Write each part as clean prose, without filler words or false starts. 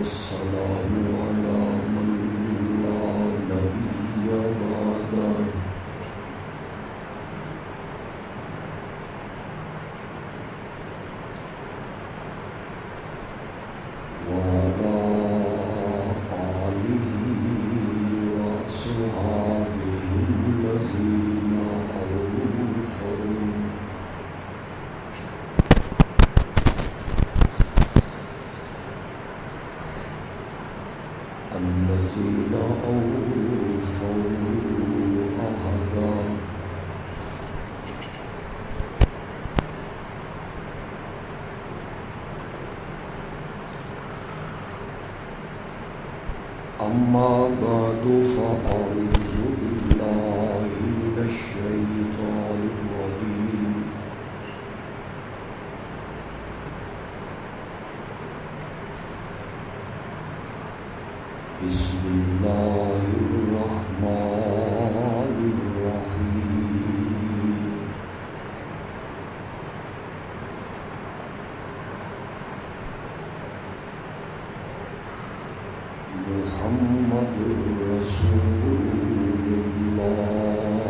والسلام على من لا نبي بعده وعلى آله وأصحابه الذين أوفوا عهدا أما بعد فأعوذ بالله من الشيطان الرجيم بسم الله الرحمن الرحيم محمد رسول الله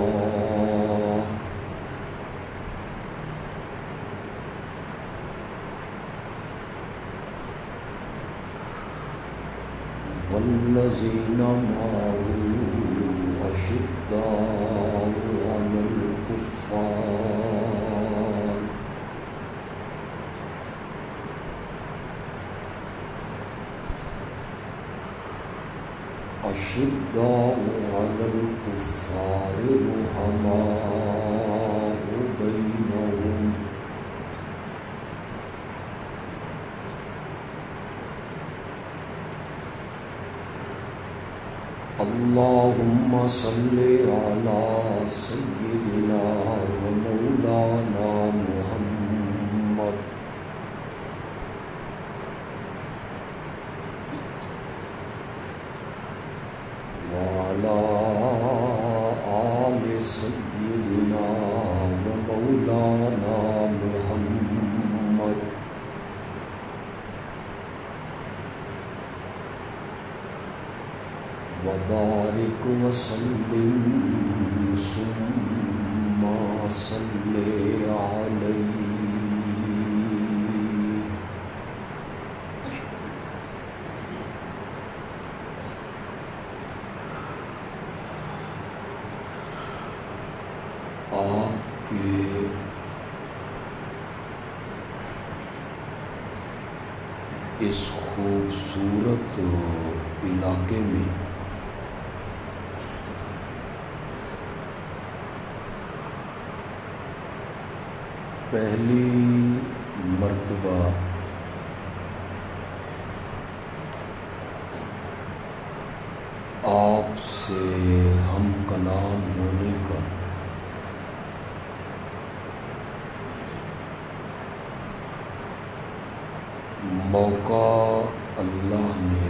والذين معه أشداء على الكفار رحماء بينهم اللهم صل على سيدنا ومولانا محمد وعلى آل سيدنا ومولانا محمد وبارك وسلم ثم صل عليه آپ کے اس خوبصورت علاقے میں پہلی مرتبہ آپ سے ہم کلام ہونے کا موقع اللہ نے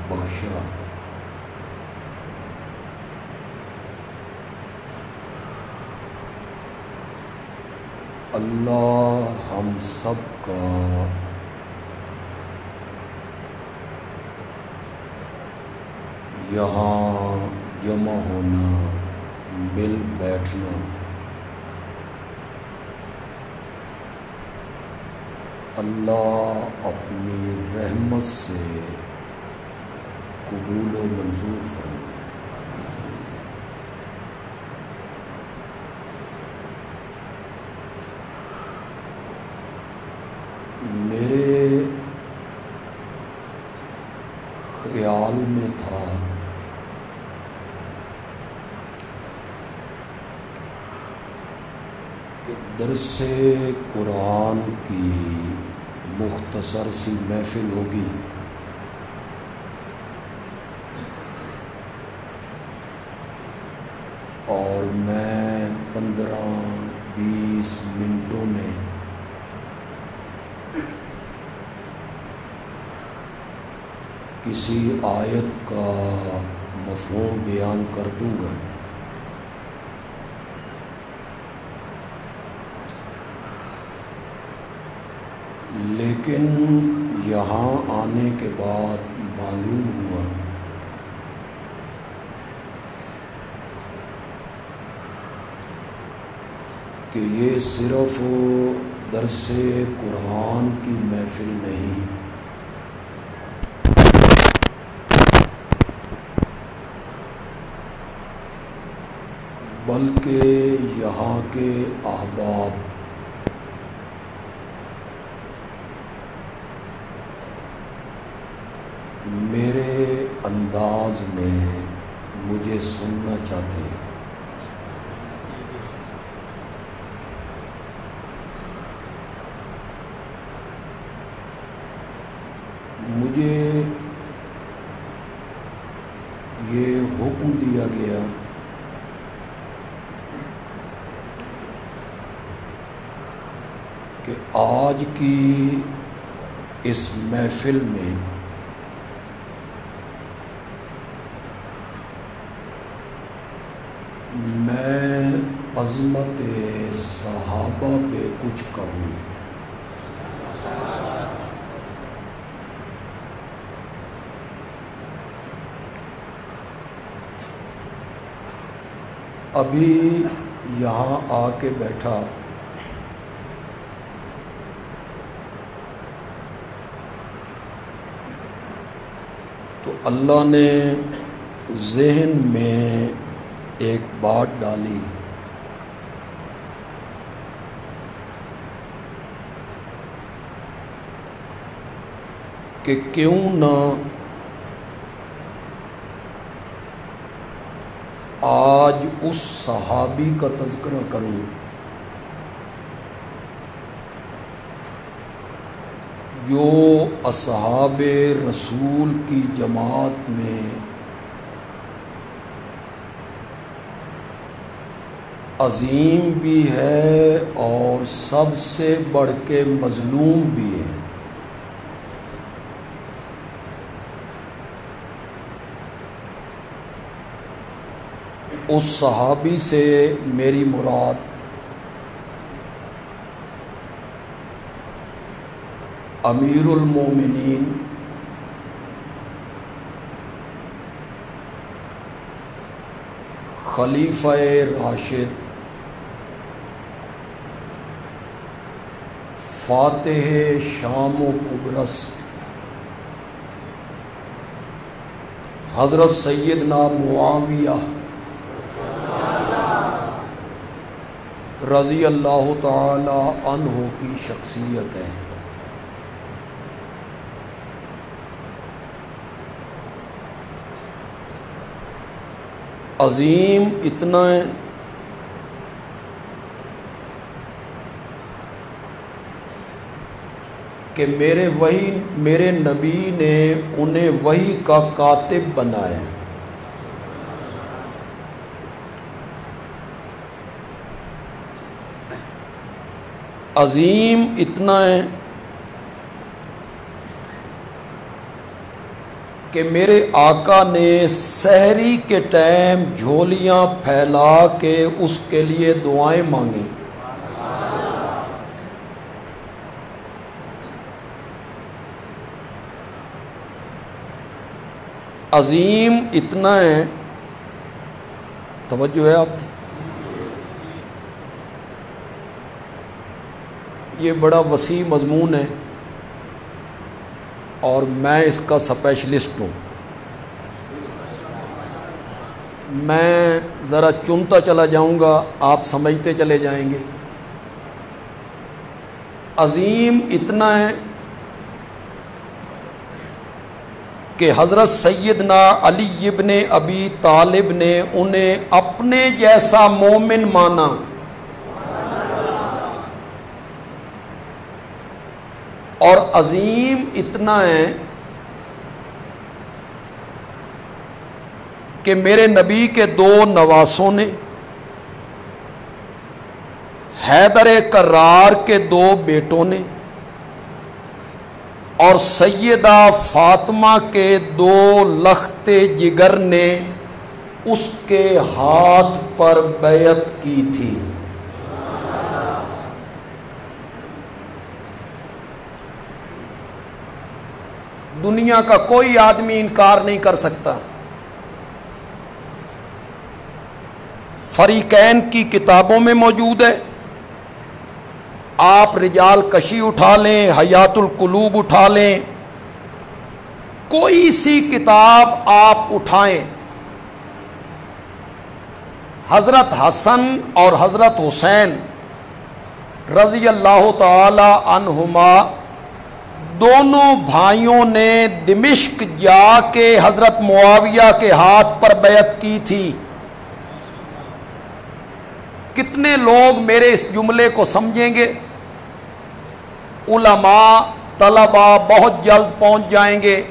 بخشا۔ اللہ ہم سب کا یہاں جمع ہونا، مل بیٹھنا اللہ اپنی رحمت سے قبول و منظور فرمائے۔ میرے خیال میں تھا کہ درس قرآن کی مختصر سی محفل ہوگی، اور میں 15-20 منٹوں میں کسی آیت کا مفہوم بیان کر دوں گا، لیکن یہاں آنے کے بعد معلوم ہوا کہ یہ صرف درس قرآن کی محفل نہیں بلکہ یہاں کے احباب میرے انداز میں مجھے سننا چاہتے ہیں۔ مجھے یہ حکم دیا گیا کہ آج کی اس محفل میں میں عظمت صحابہ پہ کچھ کہوں۔ ابھی یہاں آ کے بیٹھا تو اللہ نے ذہن میں ایک بات ڈالی کہ کیوں نہ آج اس صحابی کا تذکرہ کروں جو اصحاب رسول کی جماعت میں عظیم بھی ہے اور سب سے بڑھ کے مظلوم بھی ہے۔ اس صحابی سے میری مراد امیر المومنین خلیفہ راشد فاتح شام و قبرص حضرت سیدنا معاویہ رضی اللہ تعالی عنہ کی شخصیت ہے۔ عظیم اتنا ہے کہ میرے نبی نے انہیں وحی کا کاتب بنایا۔ عظیم اتنا ہے کہ میرے آقا نے سحری کے ٹائم جھولیاں پھیلا کے اس کے لیے دعائیں مانگی۔ عظیم اتنا ہے، توجہ ہے آپ کی، یہ بڑا وسیع مضمون ہے اور میں اس کا اسپیشلسٹ ہوں۔ میں ذرا چنتا چلا جاؤں گا، آپ سمجھتے چلے جائیں گے۔ عظیم اتنا ہے کہ حضرت سیدنا علی ابن ابی طالب نے انہیں اپنے جیسا مومن مانا۔ اور عظیم اتنا ہے کہ میرے نبی کے دو نواسوں نے، حیدر کرار کے دو بیٹوں نے اور سیدہ فاطمہ کے دو لخت جگر نے اس کے ہاتھ پر بیعت کی تھی۔ دنیا کا کوئی آدمی انکار نہیں کر سکتا. فریقین کی کتابوں میں موجود ہے. آپ رجال کشی اٹھا لیں، حیات القلوب اٹھا لیں، کوئی سی کتاب آپ اٹھائیں، حضرت حسن اور حضرت حسین رضی اللہ تعالی عنہما دونوں بھائیوں نے دمشق جا کے حضرت معاویہ کے ہاتھ پر بیعت کی تھی. کتنے لوگ میرے اس جملے کو سمجھیں گے؟ علماء، طلبا بہت جلد پہنچ جائیں گے.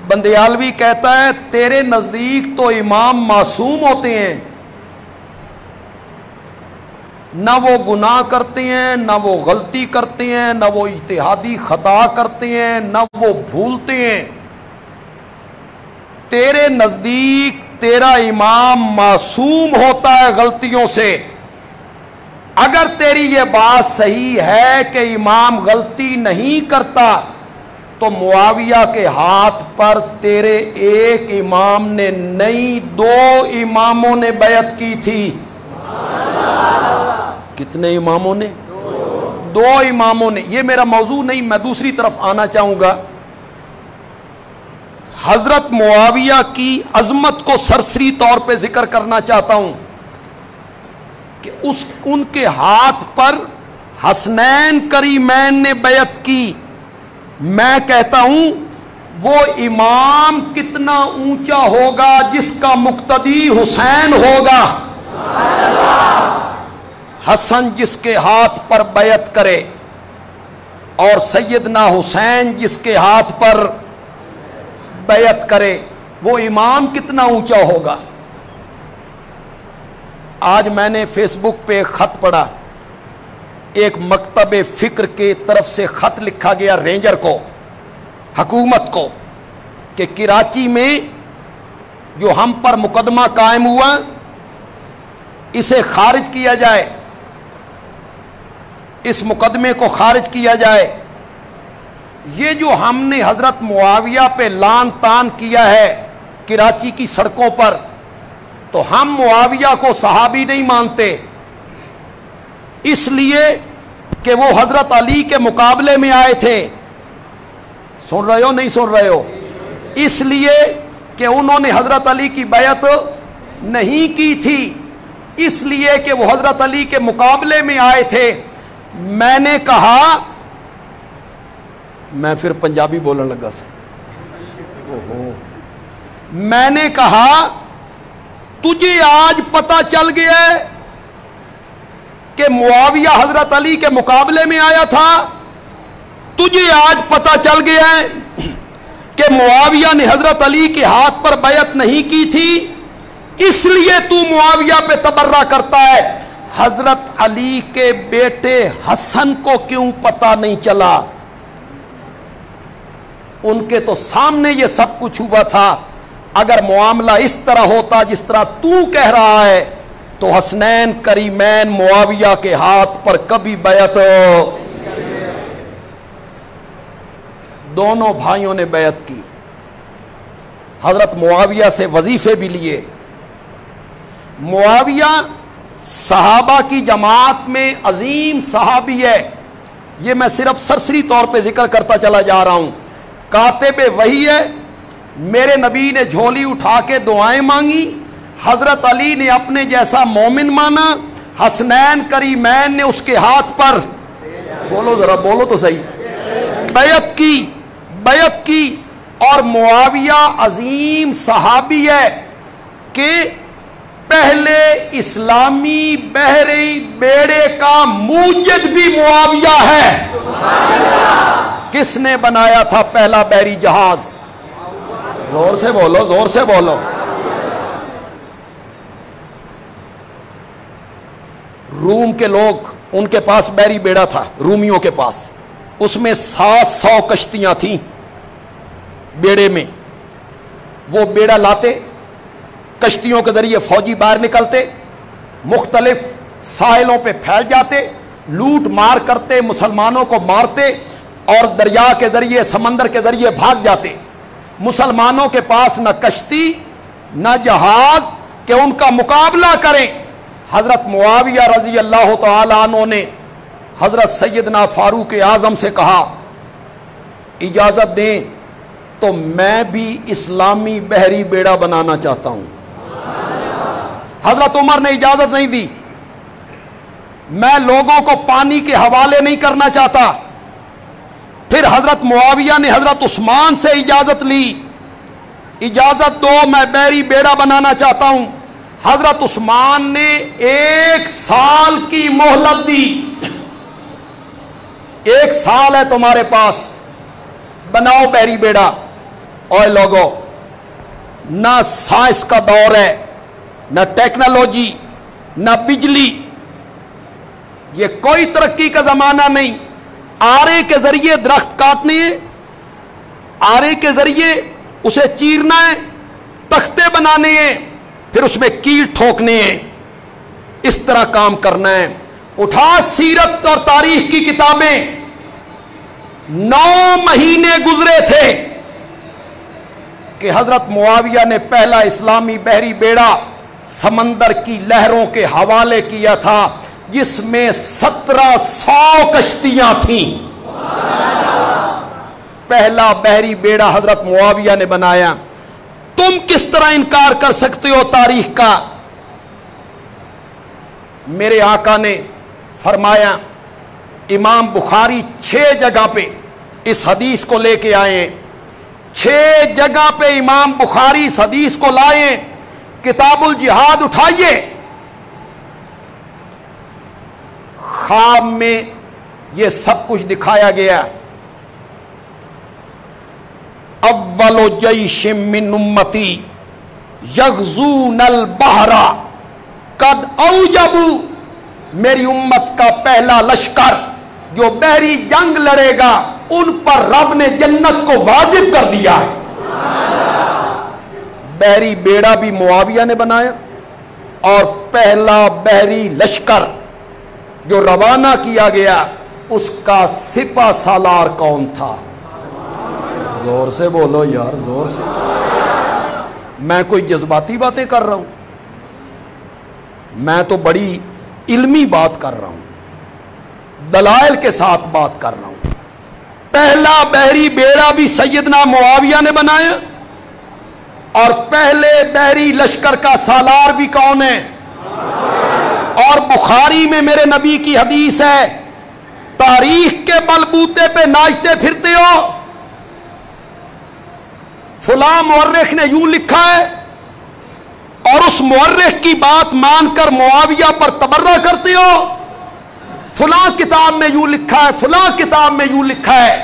بندیالوی کہتا ہے تیرے نزدیک تو امام معصوم ہوتے ہیں، نہ وہ گناہ کرتے ہیں، نہ وہ غلطی کرتے ہیں، نہ وہ اجتہادی خطا کرتے ہیں، نہ وہ بھولتے ہیں. تیرے نزدیک تیرا امام معصوم ہوتا ہے غلطیوں سے. اگر تیری یہ بات صحیح ہے کہ امام غلطی نہیں کرتا تو معاویہ کے ہاتھ پر تیرے ایک امام نے نہیں، 2 اماموں نے بیعت کی تھی. کتنے اماموں نے؟ 2 اماموں نے. یہ میرا موضوع نہیں، میں دوسری طرف آنا چاہوں گا. حضرت معاویہ کی عظمت کو سرسری طور پہ ذکر کرنا چاہتا ہوں کہ ان کے ہاتھ پر حسنین کریمین نے بیعت کی. میں کہتا ہوں وہ امام کتنا اونچا ہوگا جس کا مقتدی حسین ہوگا. حسن جس کے ہاتھ پر بیعت کرے اور سیدنا حسین جس کے ہاتھ پر بیعت کرے، وہ امام کتنا اونچا ہوگا. آج میں نے فیس بک پہ ایک خط پڑھا، ایک مکتب فکر کے طرف سے خط لکھا گیا رینجر کو، حکومت کو، کہ کراچی میں جو ہم پر مقدمہ قائم ہوا اسے خارج کیا جائے، اس مقدمے کو خارج کیا جائے. یہ جو ہم نے حضرت معاویہ پہ لان تان کیا ہے کراچی کی سڑکوں پر، تو ہم معاویہ کو صحابی نہیں مانتے، اس لیے کہ وہ حضرت علی کے مقابلے میں آئے تھے. سن رہے ہو نہیں سن رہے ہو؟ اس لیے کہ انہوں نے حضرت علی کی بیعت نہیں کی تھی، اس لیے کہ وہ حضرت علی کے مقابلے میں آئے تھے. میں نے کہا، میں پھر پنجابی بولنے لگا سے، میں نے کہا تجھے آج پتہ چل گیا ہے کہ معاویہ حضرت علی کے مقابلے میں آیا تھا؟ تجھے آج پتہ چل گیا ہے کہ معاویہ نے حضرت علی کے ہاتھ پر بیعت نہیں کی تھی، اس لیے تو معاویہ پہ تبرہ کرتا ہے. حضرت علی کے بیٹے حسن کو کیوں پتہ نہیں چلا؟ ان کے تو سامنے یہ سب کچھ ہوا تھا. اگر معاملہ اس طرح ہوتا جس طرح تو کہہ رہا ہے تو حسنین کریمین معاویہ کے ہاتھ پر کبھی بیعت. دونوں بھائیوں نے بیعت کی. حضرت معاویہ سے وظیفے بھی لیے. معاویہ صحابہ کی جماعت میں عظیم صحابی ہے، یہ میں صرف سرسری طور پہ ذکر کرتا چلا جا رہا ہوں. کاتب وحی ہے. میرے نبی نے جھولی اٹھا کے دعائیں مانگی، حضرت علی نے اپنے جیسا مومن مانا، حسنین کریمین نے اس کے ہاتھ پر، بولو ذرا بولو تو صحیح، بیعت کی. اور معاویہ عظیم صحابی ہے کہ پہلے اسلامی بحری بیڑے کا موجد بھی معاویہ ہے. کس نے بنایا تھا پہلا بحری جہاز؟ زور سے بولو، زور سے بولو. روم کے لوگ، ان کے پاس بحری بیڑا تھا، رومیوں کے پاس، اس میں 700 کشتیاں تھیں بیڑے میں. وہ بیڑا لاتے، کشتیوں کے ذریعے فوجی باہر نکلتے، مختلف ساحلوں پہ پھیل جاتے، لوٹ مار کرتے، مسلمانوں کو مارتے. اور دریا کے ذریعے سمندر کے ذریعے بھاگ جاتے. مسلمانوں کے پاس نہ کشتی نہ جہاز کہ ان کا مقابلہ کریں. حضرت معاویہ رضی اللہ تعالی عنہ نے حضرت سیدنا فاروق اعظم سے کہا اجازت دیں تو میں بھی اسلامی بحری بیڑا بنانا چاہتا ہوں. حضرت عمر نے اجازت نہیں دی. میں لوگوں کو پانی کے حوالے نہیں کرنا چاہتا. پھر حضرت معاویہ نے حضرت عثمان سے اجازت لی, اجازت دو میں بحری بیڑا بنانا چاہتا ہوں. حضرت عثمان نے 1 سال کی مہلت دی. 1 سال ہے تمہارے پاس, بناؤ بحری بیڑا. اور لوگوں, نہ سائنس کا دور ہے, نہ ٹیکنالوجی, نہ بجلی, یہ کوئی ترقی کا زمانہ نہیں. آرے کے ذریعے درخت کاٹنے ہیں, آرے کے ذریعے اسے چیرنا ہے, تختے بنانے ہیں, پھر اس میں کیل ٹھوکنے ہیں. اس طرح کام کرنا ہے. اٹھا سیرت اور تاریخ کی کتابیں, 9 مہینے گزرے تھے کہ حضرت معاویہ نے پہلا اسلامی بحری بیڑا سمندر کی لہروں کے حوالے کیا تھا, جس میں 1700 کشتیاں تھیں. پہلا بحری بیڑا حضرت معاویہ نے بنایا. تم کس طرح انکار کر سکتے ہو تاریخ کا؟ میرے آقا نے فرمایا, امام بخاری 6 جگہ پہ اس حدیث کو لے کے آئے ہیں. 6 جگہ پہ امام بخاری اس حدیث کو لائے. کتاب الجہاد اٹھائیے, خواب میں یہ سب کچھ دکھایا گیا. اول جیش من امتی یغزون البحر قد اوجبوا, میری امت کا پہلا لشکر جو بحری جنگ لڑے گا ان پر رب نے جنت کو واجب کر دیا ہے. بحری بیڑا بھی معاویہ نے بنایا, اور پہلا بحری لشکر جو روانہ کیا گیا اس کا سپہ سالار کون تھا؟ زور سے بولو یار, زور سے. میں کوئی جذباتی باتیں کر رہا ہوں؟ میں تو بڑی علمی بات کر رہا ہوں, دلائل کے ساتھ بات کر رہا ہوں. پہلا بحری بیڑا بھی سیدنا معاویہ نے بنایا, اور پہلے بحری لشکر کا سالار بھی کون ہے؟ اور بخاری میں میرے نبی کی حدیث ہے, تاریخ کے بلبوتے پہ ناچتے پھرتے ہو. فلاں مورخ نے یوں لکھا ہے, اور اس مورخ کی بات مان کر معاویہ پر تبرہ کرتے ہو. فلاں کتاب میں یوں لکھا ہے, فلاں کتاب میں یوں لکھا ہے.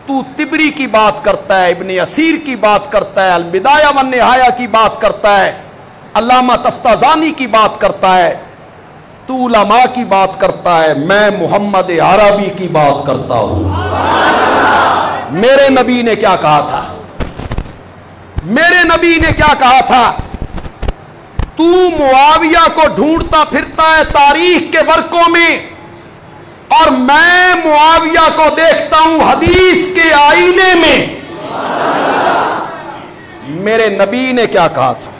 تو تبری کی بات کرتا ہے, ابن اسیر کی بات کرتا ہے, البدایہ والنہایہ کی بات کرتا ہے, علامہ تفتازانی کی بات کرتا ہے, تو علماء کی بات کرتا ہے, میں محمد عربی کی بات کرتا ہوں. میرے نبی نے کیا کہا تھا؟ میرے نبی نے کیا کہا تھا؟ تو معاویہ کو ڈھونڈتا پھرتا ہے تاریخ کے ورقوں میں, اور میں معاویہ کو دیکھتا ہوں حدیث کے آئینے میں. میرے نبی نے کیا کہا تھا؟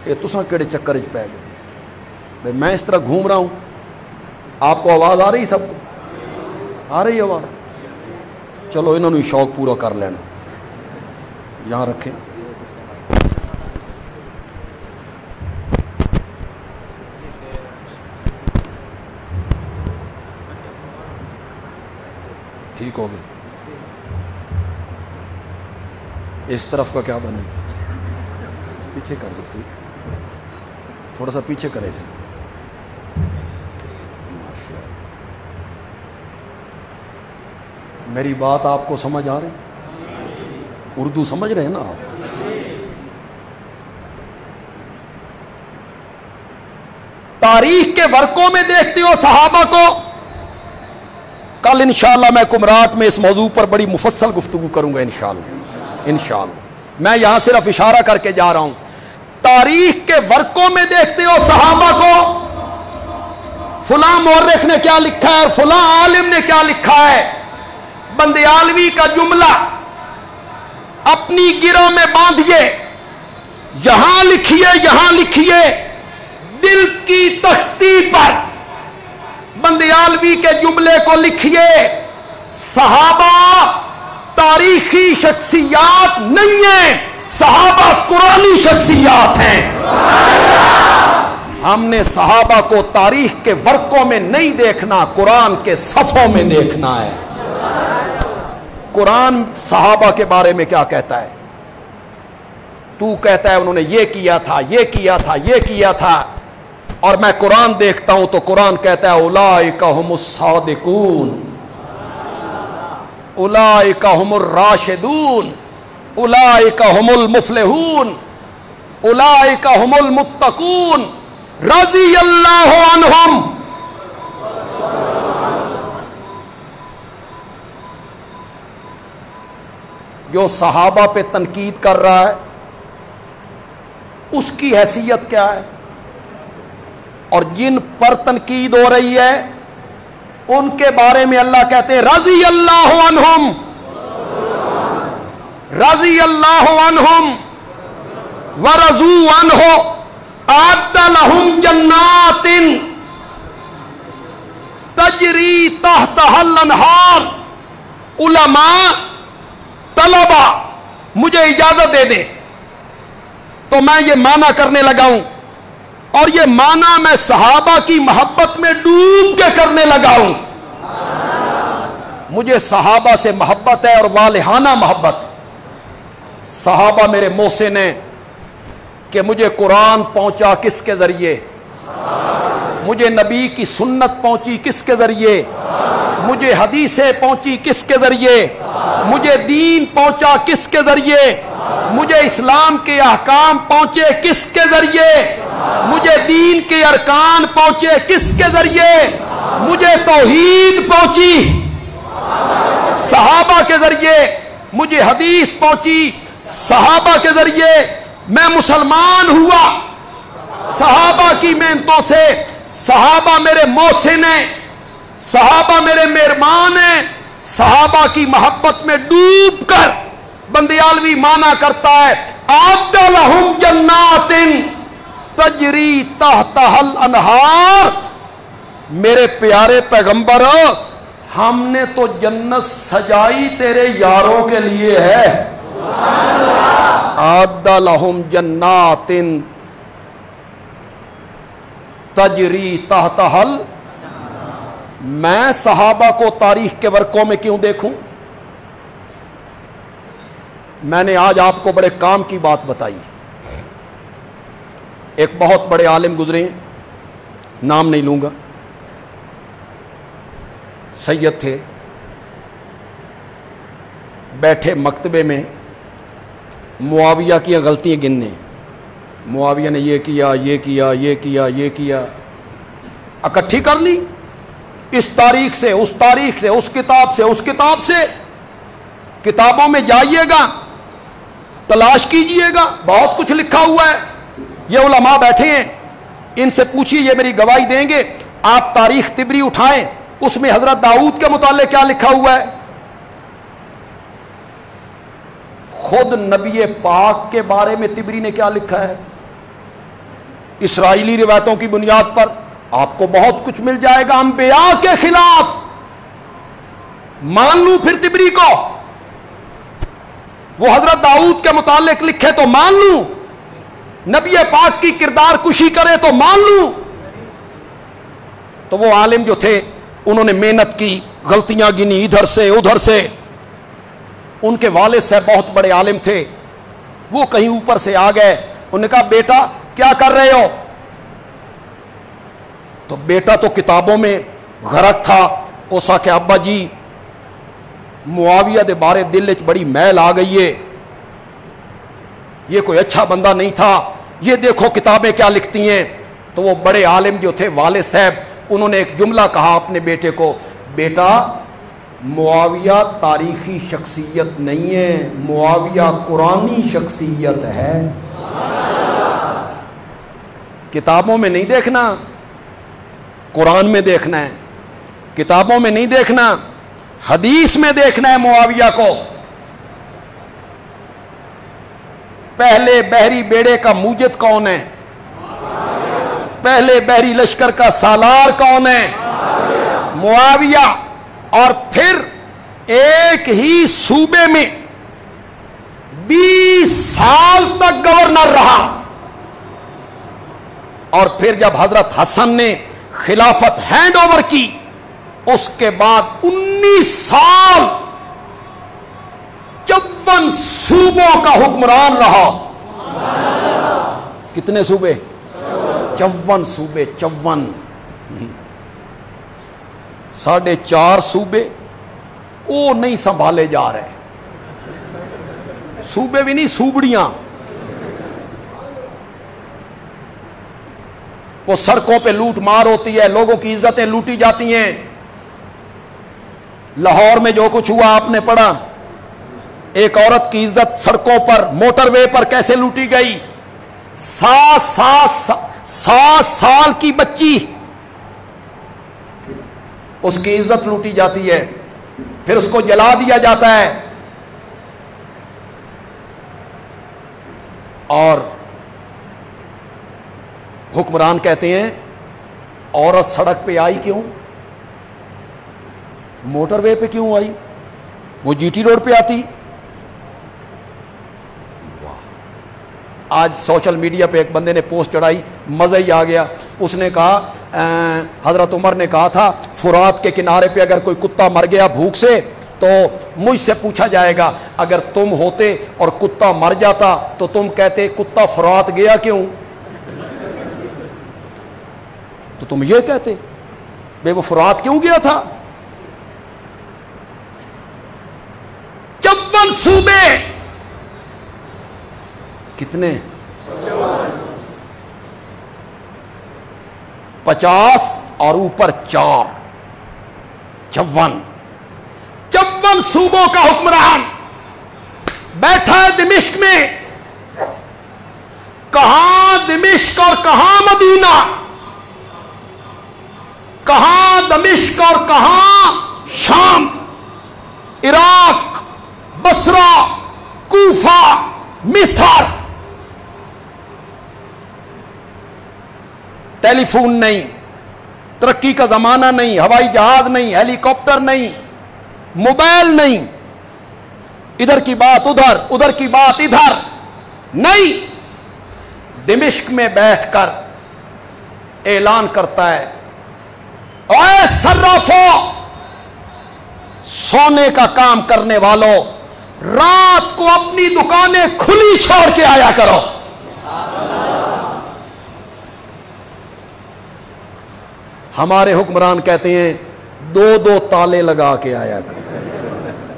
یہ تساں کیڑے چکر وچ پے گئے؟ بھئی میں اس طرح گھوم رہا ہوں, آپ کو آواز آ رہی؟ سب کو آ رہی آواز؟ چلو انہوں نے شوق پورا کر لینا. یہاں رکھیں. ٹھیک ہو گئی. اس طرف کا کیا بنے؟ پیچھے کر دو, ٹھیک, تھوڑا سا پیچھے کرے اسے. میری بات آپ کو سمجھ آ رہی؟ اردو سمجھ رہے ہیں نا آپ؟ تاریخ کے ورقوں میں دیکھتے ہو صحابہ کو. کل انشاءاللہ میں کمراٹ میں اس موضوع پر بڑی مفصل گفتگو کروں گا انشاءاللہ. میں یہاں صرف اشارہ کر کے جا رہا ہوں. تاریخ کے ورقوں میں دیکھتے ہو صحابہ کو, فلاں مورخ نے کیا لکھا ہے اور فلاں عالم نے کیا لکھا ہے. بندیالوی کا جملہ اپنی گرہ میں باندھیے, یہاں لکھیے یہاں لکھیے, دل کی تختی پر بندیالوی کے جملے کو لکھیے. صحابہ تاریخی شخصیات نہیں ہیں, صحابہ قرآنی شخصیات ہیں. ہم نے صحابہ کو تاریخ کے ورقوں میں نہیں دیکھنا, قرآن کے صفوں میں دیکھنا ہے. قرآن صحابہ کے بارے میں کیا کہتا ہے؟ تو کہتا ہے انہوں نے یہ کیا تھا یہ کیا تھا یہ کیا تھا, اور میں قرآن دیکھتا ہوں تو قرآن کہتا ہے اولئک هم الصادقون, اولئک هم الراشدون, اولئک هم المفلحون, اولئک هم المتقون رضی اللہ عنہم. جو صحابہ پہ تنقید کر رہا ہے اس کی حیثیت کیا ہے, اور جن پر تنقید ہو رہی ہے ان کے بارے میں اللہ کہتے ہیں رضی اللہ عنہم, رضی اللہ عنہم ورضوا عنہ اعد لہم جنات تجری تحتها الانہار. علماء طلبا مجھے اجازت دے دیں تو میں یہ معنی کرنے لگا ہوں, اور یہ معنی میں صحابہ کی محبت میں ڈوب کے کرنے لگا ہوں. مجھے صحابہ سے محبت ہے اور والہانہ محبت. صحابہ میرے محسن ہیں کہ مجھے قرآن پہنچا کس کے ذریعے؟ مجھے نبی کی سنت پہنچی کس کے ذریعے؟ مجھے حدیثیں پہنچی کس کے ذریعے؟ مجھے دین پہنچا کس کے ذریعے؟ مجھے اسلام کے احکام پہنچے کس کے ذریعے؟ مجھے دین کے ارکان پہنچے کس کے ذریعے؟ مجھے توحید پہنچی صحابہ کے ذریعے, مجھے حدیث پہنچی صحابہ کے ذریعے, میں مسلمان ہوا صحابہ کی محنتوں سے. صحابہ میرے محسن ہیں, صحابہ میرے مہربان ہیں. صحابہ کی محبت میں ڈوب کر بندیالوی مانا کرتا ہے اعد لہم جنات تجری تحتها الانہار. میرے پیارے پیغمبر, ہم نے تو جنت سجائی تیرے یاروں کے لیے ہے. اعد لہم جنات تجری تحتها ال. میں صحابہ کو تاریخ کے ورقوں میں کیوں دیکھوں؟ میں نے آج آپ کو بڑے کام کی بات بتائی. ایک بہت بڑے عالم گزرے ہیں, نام نہیں لوں گا, سید تھے, بیٹھے مکتبے میں معاویہ کی غلطیاں گننے. معاویہ نے یہ کیا یہ کیا یہ کیا یہ کیا, اکٹھی کر لی اس تاریخ سے اس تاریخ سے, اس کتاب سے اس کتاب سے. کتابوں میں جائیے گا, تلاش کیجئے گا, بہت کچھ لکھا ہوا ہے. یہ علماء بیٹھے ہیں, ان سے پوچھیے, یہ میری گواہی دیں گے. آپ تاریخ طبری اٹھائیں, اس میں حضرت داؤد کے متعلق کیا لکھا ہوا ہے. خود نبی پاک کے بارے میں طبری نے کیا لکھا ہے. اسرائیلی روایتوں کی بنیاد پر آپ کو بہت کچھ مل جائے گا. انبیاء کے خلاف مان لوں پھر طبری کو, وہ حضرت داؤد کے متعلق لکھے تو مان لوں, نبی پاک کی کردار کشی کرے تو مان لوں. تو وہ عالم جو تھے انہوں نے محنت کی, غلطیاں گنی ادھر سے ادھر سے. ان کے والد صاحب بہت بڑے عالم تھے, وہ کہیں اوپر سے آ گئے. انہوں نے کہا بیٹا کیا کر رہے ہو؟ تو بیٹا تو کتابوں میں غرق تھا. اس آخیا ابا جی معاویہ دے بارے دل وچ بڑی میل آ گئی ہے, یہ کوئی اچھا بندہ نہیں تھا, یہ دیکھو کتابیں کیا لکھتی ہیں. تو وہ بڑے عالم جو تھے والد صاحب, انہوں نے ایک جملہ کہا اپنے بیٹے کو, بیٹا معاویہ تاریخی شخصیت نہیں ہے, معاویہ قرآنی شخصیت ہے. کتابوں میں نہیں دیکھنا, قرآن میں دیکھنا ہے، کتابوں میں نہیں دیکھنا، حدیث میں دیکھنا ہے معاویہ کو۔ پہلے بحری بیڑے کا موجد کون ہے؟ پہلے بحری لشکر کا سالار کون ہے؟ معاویہ۔ اور پھر ایک ہی صوبے میں 20 سال تک گورنر رہا، اور پھر جب حضرت حسن نے خلافت ہینڈ اوور کی، اس کے بعد 19 سال 54 صوبوں کا حکمران رہا۔ کتنے صوبے؟ 54 صوبے، 54۔ 4.5 صوبے وہ نہیں سنبھالے جا رہے، صوبے بھی نہیں، صوبڑیاں۔ وہ سڑکوں پہ لوٹ مار ہوتی ہے، لوگوں کی عزتیں لوٹی جاتی ہیں۔ لاہور میں جو کچھ ہوا آپ نے پڑھا، ایک عورت کی عزت سڑکوں پر، موٹر وے پر کیسے لوٹی گئی۔ 7 سال کی بچی، اس کی عزت لوٹی جاتی ہے، پھر اس کو جلا دیا جاتا ہے۔ اور حکمران کہتے ہیں عورت سڑک پہ آئی کیوں؟ موٹر وے پہ کیوں آئی؟ وہ جی ٹی روڈ پہ آتی۔ آج سوشل میڈیا پہ ایک بندے نے پوسٹ چڑھائی، مزہ ہی آ گیا۔ اس نے کہا حضرت عمر نے کہا تھا فرات کے کنارے پہ اگر کوئی کتا مر گیا بھوک سے تو مجھ سے پوچھا جائے گا، اگر تم ہوتے اور کتا مر جاتا تو تم کہتے کتا فرات گیا کیوں؟ تو تم یہ کہتے بے وہ فرات کیوں گیا تھا؟ 54 صوبے، کتنے؟ 50 اور اوپر 4، 54 صوبوں کا حکمران بیٹھا ہے دمشق میں۔ کہاں دمشق اور کہاں مدینہ، کہاں دمشق اور کہاں شام، عراق، بصرہ، کوفہ، مصر۔ ٹیلی فون نہیں، ترقی کا زمانہ نہیں، ہوائی جہاز نہیں، ہیلی کاپٹر نہیں، موبائل نہیں، ادھر کی بات ادھر، ادھر کی بات ادھر نہیں، دمشق میں بیٹھ کر اعلان کرتا ہے اے صرافو، سونے کا کام کرنے والوں، رات کو اپنی دکانیں کھلی چھوڑ کے آیا کرو۔ ہمارے حکمران کہتے ہیں 2 تالے لگا کے آیا کرو،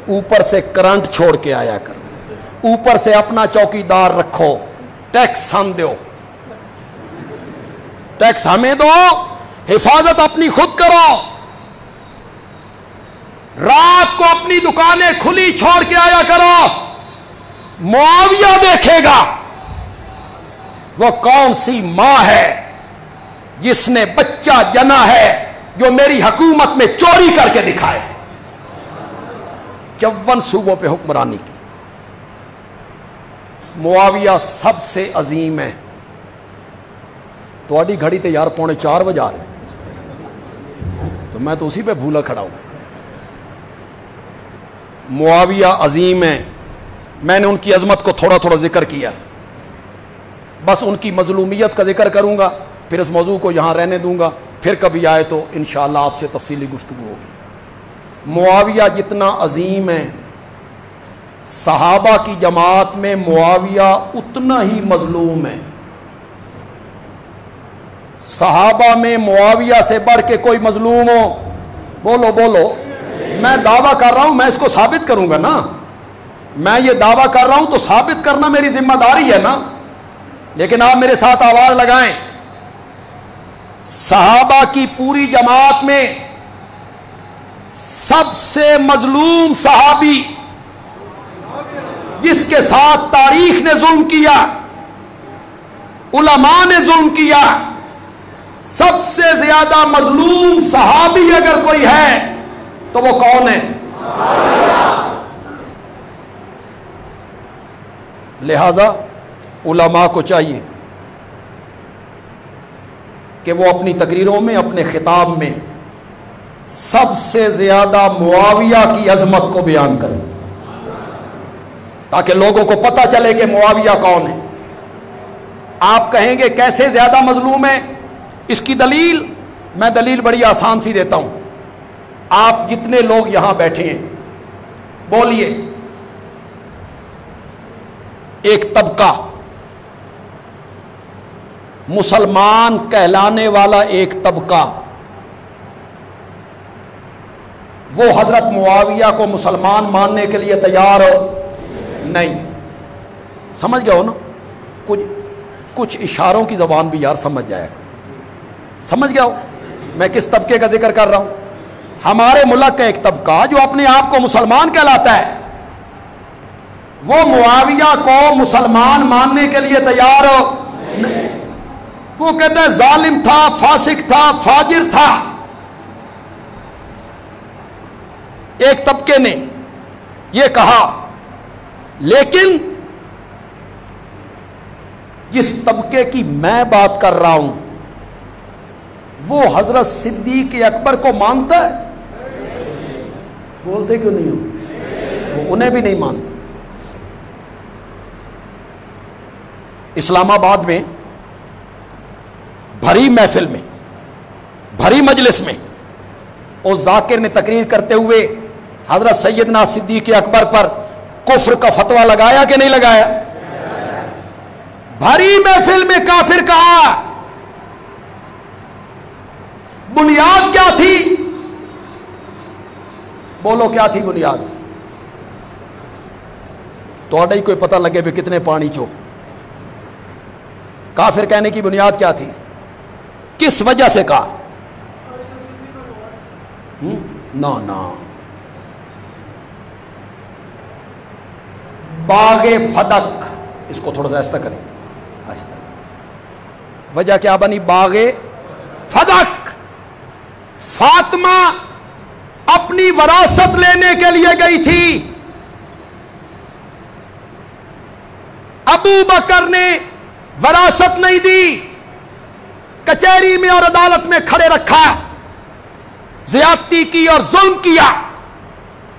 اوپر سے کرنٹ چھوڑ کے آیا کرو، اوپر سے اپنا چوکیدار رکھو، ٹیکس ہم دو، ٹیکس ہمیں دو، حفاظت اپنی خود کرو، رات کو اپنی دکانیں کھلی چھوڑ کے آیا کرو۔ معاویہ دیکھے گا وہ کون سی ماں ہے جس نے بچہ جنا ہے جو میری حکومت میں چوری کر کے دکھائے۔ 54 صوبوں پہ حکمرانی کی۔ معاویہ سب سے عظیم ہے۔ تھوڑی گھڑی تے یار 3:45 بجا رہے، تو میں تو اسی پہ بھولا کھڑا ہوں۔ معاویہ عظیم ہے، میں نے ان کی عظمت کو تھوڑا تھوڑا ذکر کیا، بس ان کی مظلومیت کا ذکر کروں گا، پھر اس موضوع کو یہاں رہنے دوں گا، پھر کبھی آئے تو انشاءاللہ آپ سے تفصیلی گفتگو ہوگی۔ معاویہ جتنا عظیم ہے، صحابہ کی جماعت میں معاویہ اتنا ہی مظلوم ہے۔ صحابہ میں معاویہ سے بڑھ کے کوئی مظلوم ہو؟ بولو بولو۔ میں دعویٰ کر رہا ہوں، میں اس کو ثابت کروں گا نا، میں یہ دعویٰ کر رہا ہوں تو ثابت کرنا میری ذمہ داری ہے نا، لیکن آپ میرے ساتھ آواز لگائیں۔ صحابہ کی پوری جماعت میں سب سے مظلوم صحابی جس کے ساتھ تاریخ نے ظلم کیا، علماء نے ظلم کیا، سب سے زیادہ مظلوم صحابی اگر کوئی ہے تو وہ کون ہے؟ لہذا علماء کو چاہیے کہ وہ اپنی تقریروں میں، اپنے خطاب میں سب سے زیادہ معاویہ کی عظمت کو بیان کریں، تاکہ لوگوں کو پتہ چلے کہ معاویہ کون ہے۔ آپ کہیں گے کیسے زیادہ مظلوم ہے؟ اس کی دلیل میں دلیل بڑی آسان سی دیتا ہوں۔ آپ جتنے لوگ یہاں بیٹھے ہیں بولیے، ایک طبقہ مسلمان کہلانے والا ایک طبقہ وہ حضرت معاویہ کو مسلمان ماننے کے لیے تیار نہیں۔ سمجھ گئے ہو نا؟ کچھ اشاروں کی زبان بھی یار سمجھ جائے گا۔ سمجھ گیا ہو میں کس طبقے کا ذکر کر رہا ہوں؟ ہمارے ملک کا ایک طبقہ جو اپنے آپ کو مسلمان کہلاتا ہے، وہ معاویہ کو مسلمان ماننے کے لیے تیار نہیں۔ وہ کہتا ہے ظالم تھا، فاسق تھا، فاجر تھا۔ ایک طبقے نے یہ کہا، لیکن جس طبقے کی میں بات کر رہا ہوں وہ حضرت صدیق اکبر کو مانتا ہے؟ بولتے کیوں نہیں ہو؟ وہ انہیں بھی نہیں مانتا۔ اسلام آباد میں بھری محفل میں، بھری مجلس میں اس ذاکر نے تقریر کرتے ہوئے حضرت سیدنا صدیق اکبر پر کفر کا فتویٰ لگایا کہ نہیں لگایا؟ بھری محفل میں کافر کہا۔ بنیاد کیا تھی؟ بولو کیا تھی بنیاد؟ تو ہی کوئی پتہ لگے بھی کتنے پانی چو۔ کافر کہنے کی بنیاد کیا تھی؟ کس وجہ سے کہا؟ نا باغ فدق، اس کو تھوڑا سا آہستہ کریں، آہستہ۔ وجہ کیا بنی باغ فدق؟ فاطمہ اپنی وراثت لینے کے لیے گئی تھی، ابو بکر نے وراثت نہیں دی، کچہری میں اور عدالت میں کھڑے رکھا، زیادتی کی اور ظلم کیا۔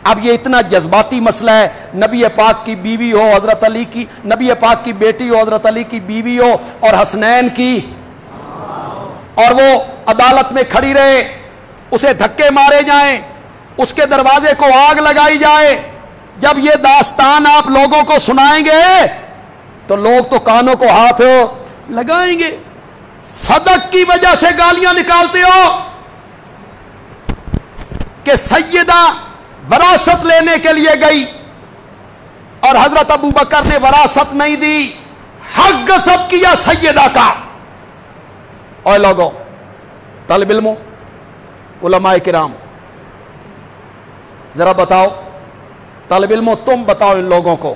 اب یہ اتنا جذباتی مسئلہ ہے، نبی پاک کی بیوی ہو حضرت علی کی، نبی پاک کی بیٹی ہو حضرت علی کی بیوی ہو اور حسنین کی، اور وہ عدالت میں کھڑی رہے، اسے دھکے مارے جائیں، اس کے دروازے کو آگ لگائی جائے۔ جب یہ داستان آپ لوگوں کو سنائیں گے تو لوگ تو کانوں کو ہاتھ لگائیں گے۔ فدق کی وجہ سے گالیاں نکالتے ہو کہ سیدہ وراثت لینے کے لیے گئی اور حضرت ابو بکر نے وراثت نہیں دی، حق غصب کیا سیدہ کا۔ اور لوگوں، طالب علموں، علماء کرام، ذرا بتاؤ، طالب علموں تم بتاؤ ان لوگوں کو،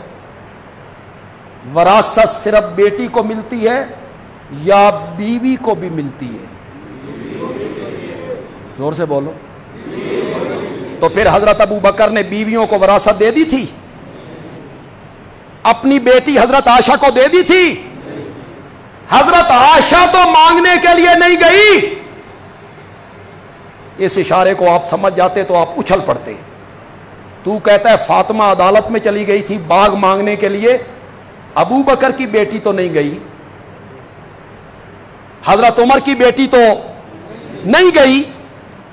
وراثت صرف بیٹی کو ملتی ہے یا بیوی کو بھی ملتی ہے؟ زور سے بولو۔ تو پھر حضرت ابو بکر نے بیویوں کو وراثت دے دی تھی؟ اپنی بیٹی حضرت عائشہ کو دے دی تھی؟ حضرت عائشہ تو مانگنے کے لیے نہیں گئی۔ اس اشارے کو آپ سمجھ جاتے تو آپ اچھل پڑتے۔ تو کہتا ہے فاطمہ عدالت میں چلی گئی تھی باغ مانگنے کے لیے، ابو بکر کی بیٹی تو نہیں گئی، حضرت عمر کی بیٹی تو نہیں گئی،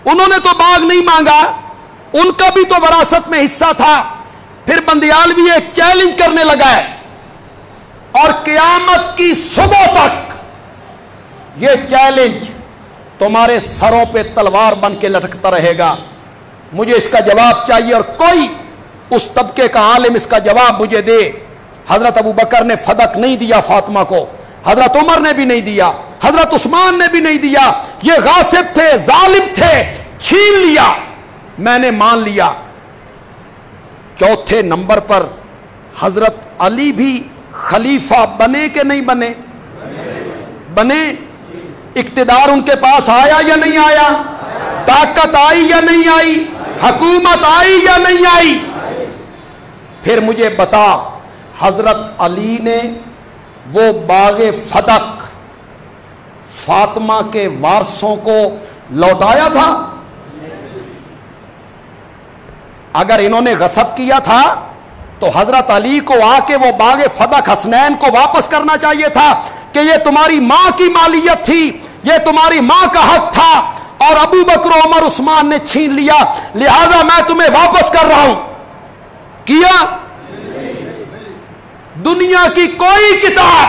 انہوں نے تو باغ نہیں مانگا، ان کا بھی تو وراثت میں حصہ تھا۔ پھر بندیالوی ایک چیلنج کرنے لگا ہے، اور قیامت کی صبح تک یہ چیلنج تمہارے سروں پہ تلوار بن کے لٹکتا رہے گا، مجھے اس کا جواب چاہیے، اور کوئی اس طبقے کا عالم اس کا جواب مجھے دے۔ حضرت ابو بکر نے فدق نہیں دیا فاطمہ کو، حضرت عمر نے بھی نہیں دیا، حضرت عثمان نے بھی نہیں دیا، یہ غاصب تھے، ظالم تھے، چھین لیا، میں نے مان لیا۔ چوتھے نمبر پر حضرت علی بھی خلیفہ بنے کہ نہیں بنے؟ بنے۔ اقتدار ان کے پاس آیا یا نہیں آیا؟ طاقت آئی یا نہیں آئی؟ حکومت آئی یا نہیں آئی؟ پھر مجھے بتا، حضرت علی نے وہ باغ فدق فاطمہ کے وارثوں کو لوٹایا تھا؟ اگر انہوں نے غصب کیا تھا تو حضرت علی کو آ کے وہ باغ فدق حسنین کو واپس کرنا چاہیے تھا کہ یہ تمہاری ماں کی مالیت تھی، یہ تمہاری ماں کا حق تھا، اور ابو بکر و عمر عثمان نے چھین لیا، لہذا میں تمہیں واپس کر رہا ہوں۔ کیا؟ دنیا کی کوئی کتاب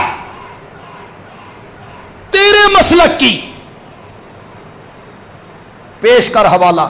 تیرے مسلک کی پیش کر حوالہ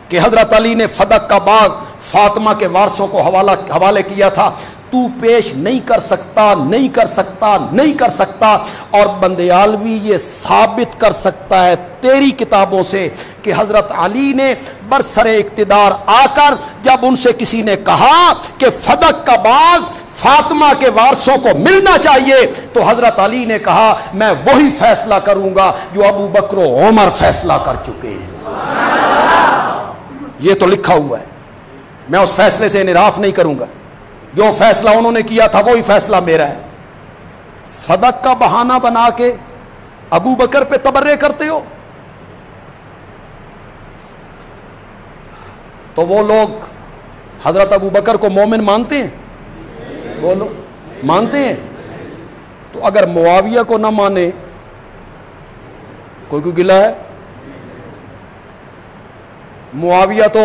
کہ حضرت علی نے فدق کا باغ فاطمہ کے وارثوں کو حوالے کیا تھا، تو پیش نہیں کر سکتا، نہیں کر سکتا، نہیں کر سکتا۔ اور بندیالوی یہ ثابت کر سکتا ہے تیری کتابوں سے کہ حضرت علی نے برسر اقتدار آ کر جب ان سے کسی نے کہا کہ فدق کا باغ فاطمہ کے وارثوں کو ملنا چاہیے، تو حضرت علی نے کہا میں وہی فیصلہ کروں گا جو ابو بکر و عمر فیصلہ کر چکے ہیں۔ یہ تو لکھا ہوا ہے، میں اس فیصلے سے انحراف نہیں کروں گا، جو فیصلہ انہوں نے کیا تھا وہی فیصلہ میرا ہے۔ فدق کا بہانہ بنا کے ابو بکر پہ تبرئے کرتے ہو، تو وہ لوگ حضرت ابو بکر کو مومن مانتے ہیں؟ بولو، مانتے ہیں؟ تو اگر معاویہ کو نہ مانے، کوئی گلہ ہے؟ معاویہ تو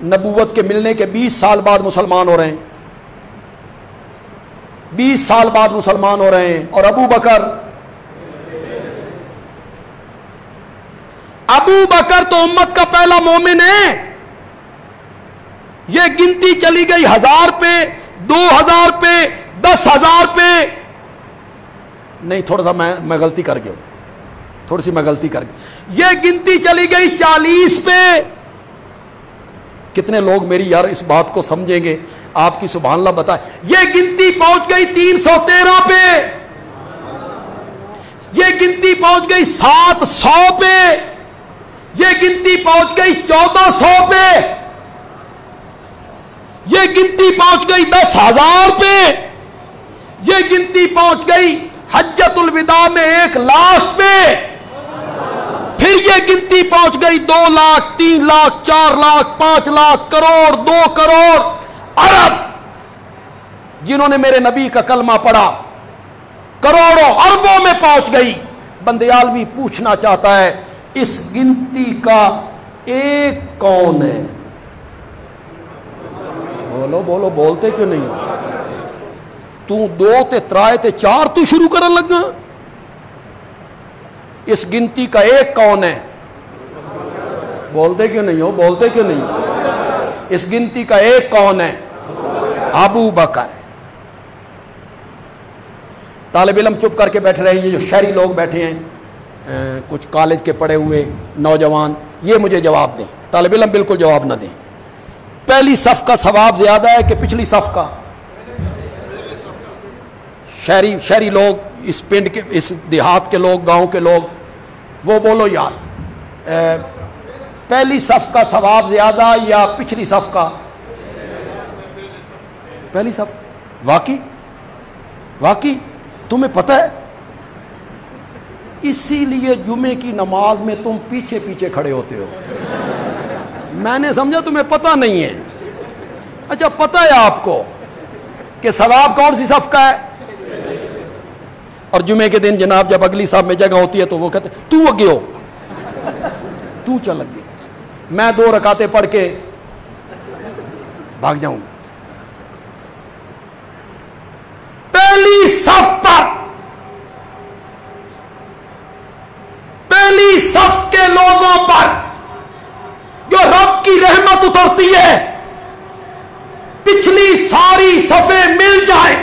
نبوت کے ملنے کے 20 سال بعد مسلمان ہو رہے ہیں، 20 سال بعد مسلمان ہو رہے ہیں، اور ابو بکر تو امت کا پہلا مومن ہے۔ یہ گنتی چلی گئی 1000 پہ، 2000 پہ، 10,000 پہ، نہیں تھوڑا سا میں غلطی کر گیا، تھوڑی سی میں غلطی کر گیا، یہ گنتی چلی گئی 40 پہ۔ کتنے لوگ میری یار اس بات کو سمجھیں گے؟ آپ کی سبحان اللہ بتائیں۔ یہ گنتی پہنچ گئی 313 پہ، یہ گنتی پہنچ گئی 700 پہ، یہ گنتی پہنچ گئی 1400 پہ، یہ گنتی پہنچ گئی 10,000 پہ، یہ گنتی پہنچ گئی حجۃ الوداع میں 1,00,000 پہ، پھر یہ گنتی پہنچ گئی 2 لاکھ، 3 لاکھ، 4 لاکھ، 5 لاکھ، کروڑ، 2 کروڑ، ارب، جنہوں نے میرے نبی کا کلمہ پڑھا کروڑوں اربوں میں پہنچ گئی۔ بندیالوی پوچھنا چاہتا ہے اس گنتی کا ایک کون ہے؟ بولو بولو، بولتے کیوں نہیں ہو؟ تو 2 تے 3 تے 4 تو شروع کرن لگا۔ اس گنتی کا ایک کون ہے؟ بولتے کیوں نہیں ہو؟ بولتے کیوں نہیں ہو؟ اس گنتی کا ایک کون ہے؟ ابو بکر۔ طالب علم چپ کر کے بیٹھ رہے ہیں، یہ جو شہری لوگ بیٹھے ہیں، کچھ کالج کے پڑھے ہوئے نوجوان، یہ مجھے جواب دیں، طالب علم بالکل جواب نہ دیں۔ پہلی صف کا ثواب زیادہ ہے کہ پچھلی صف کا؟ شہری لوگ، اس پنڈ کے، اس دیہات کے لوگ، گاؤں کے لوگ، وہ بولو یار، پہلی صف کا ثواب زیادہ یا پچھلی صف کا؟ پہلی صف۔ واقعی تمہیں پتہ ہے اسی لیے جمعے کی نماز میں تم پیچھے پیچھے کھڑے ہوتے ہو۔ میں نے سمجھا تمہیں پتہ نہیں ہے۔ اچھا پتہ ہے آپ کو کہ ثواب کون سی صف کا ہے؟ اور جمعے کے دن جناب جب اگلی صف میں جگہ ہوتی ہے تو وہ کہتے ہیں تو اگے ہو، تو چل لگے، میں 2 رکعتیں پڑھ کے بھاگ جاؤں گا۔ پہلی صف پر، پہلی صف کے لوگوں پر جو رب کی رحمت اترتی ہے، پچھلی ساری صفیں مل جائیں،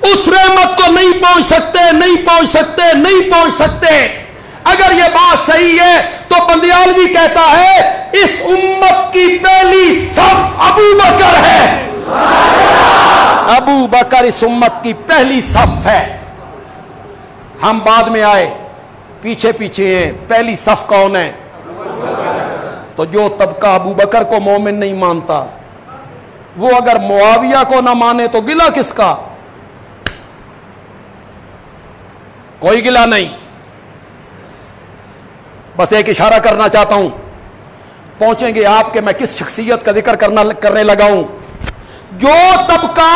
اس رحمت کو نہیں پہنچ سکتے، نہیں پہنچ سکتے، نہیں پہنچ سکتے۔ اگر یہ بات صحیح ہے تو بندیالوی کہتا ہے اس امت کی پہلی صف ابو بکر ہے۔ ابو بکر اس امت کی پہلی صف ہے۔ ہم بعد میں آئے، پیچھے پیچھے ہیں، پہلی صف کون ہے؟ تو جو طبقہ ابو بکر کو مومن نہیں مانتا وہ اگر معاویہ کو نہ مانے تو گلہ کس کا؟ کوئی گلہ نہیں. بس ایک اشارہ کرنا چاہتا ہوں، پہنچیں گے آپ کہ میں کس شخصیت کا ذکر کرنے لگا ہوں. جو طبقہ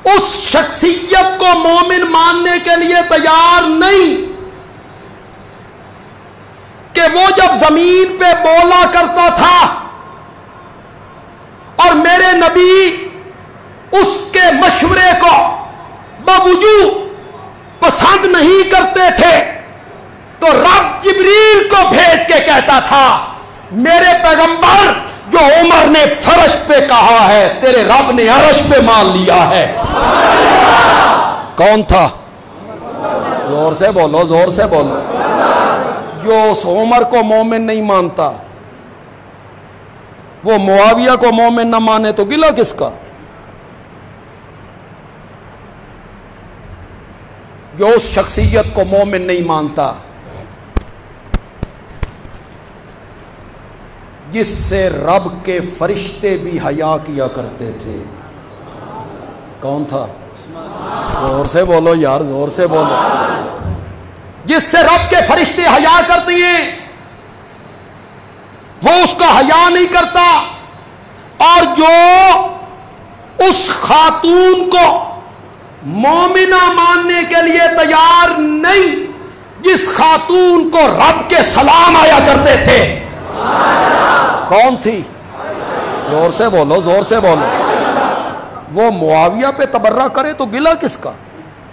اس شخصیت کو مومن ماننے کے لیے تیار نہیں کہ وہ جب زمین پہ بولا کرتا تھا اور میرے نبی اس کے مشورے کو باوجود پسند نہیں کرتے تھے تو رب جبریل کو بھیج کے کہتا تھا میرے پیغمبر جو عمر نے فرش پہ کہا ہے تیرے رب نے عرش پہ مان لیا ہے. کون تھا؟ زور سے بولو، زور سے بولو. جو اس عمر کو مومن نہیں مانتا وہ معاویہ کو مومن نہ مانے تو گلہ کس کا؟ جو اس شخصیت کو مومن نہیں مانتا جس سے رب کے فرشتے بھی حیا کیا کرتے تھے. کون تھا؟ زور سے بولو یار، زور سے بولو. جس سے رب کے فرشتے حیا کرتے ہیں وہ اس کا حیا نہیں کرتا. اور جو اس خاتون کو مومنہ ماننے کے لیے تیار نہیں جس خاتون کو رب کے سلام آیا کرتے تھے، کون تھی؟ زور سے بولو، زور سے بولو. وہ معاویہ پہ تبرہ کرے تو گلہ کس کا؟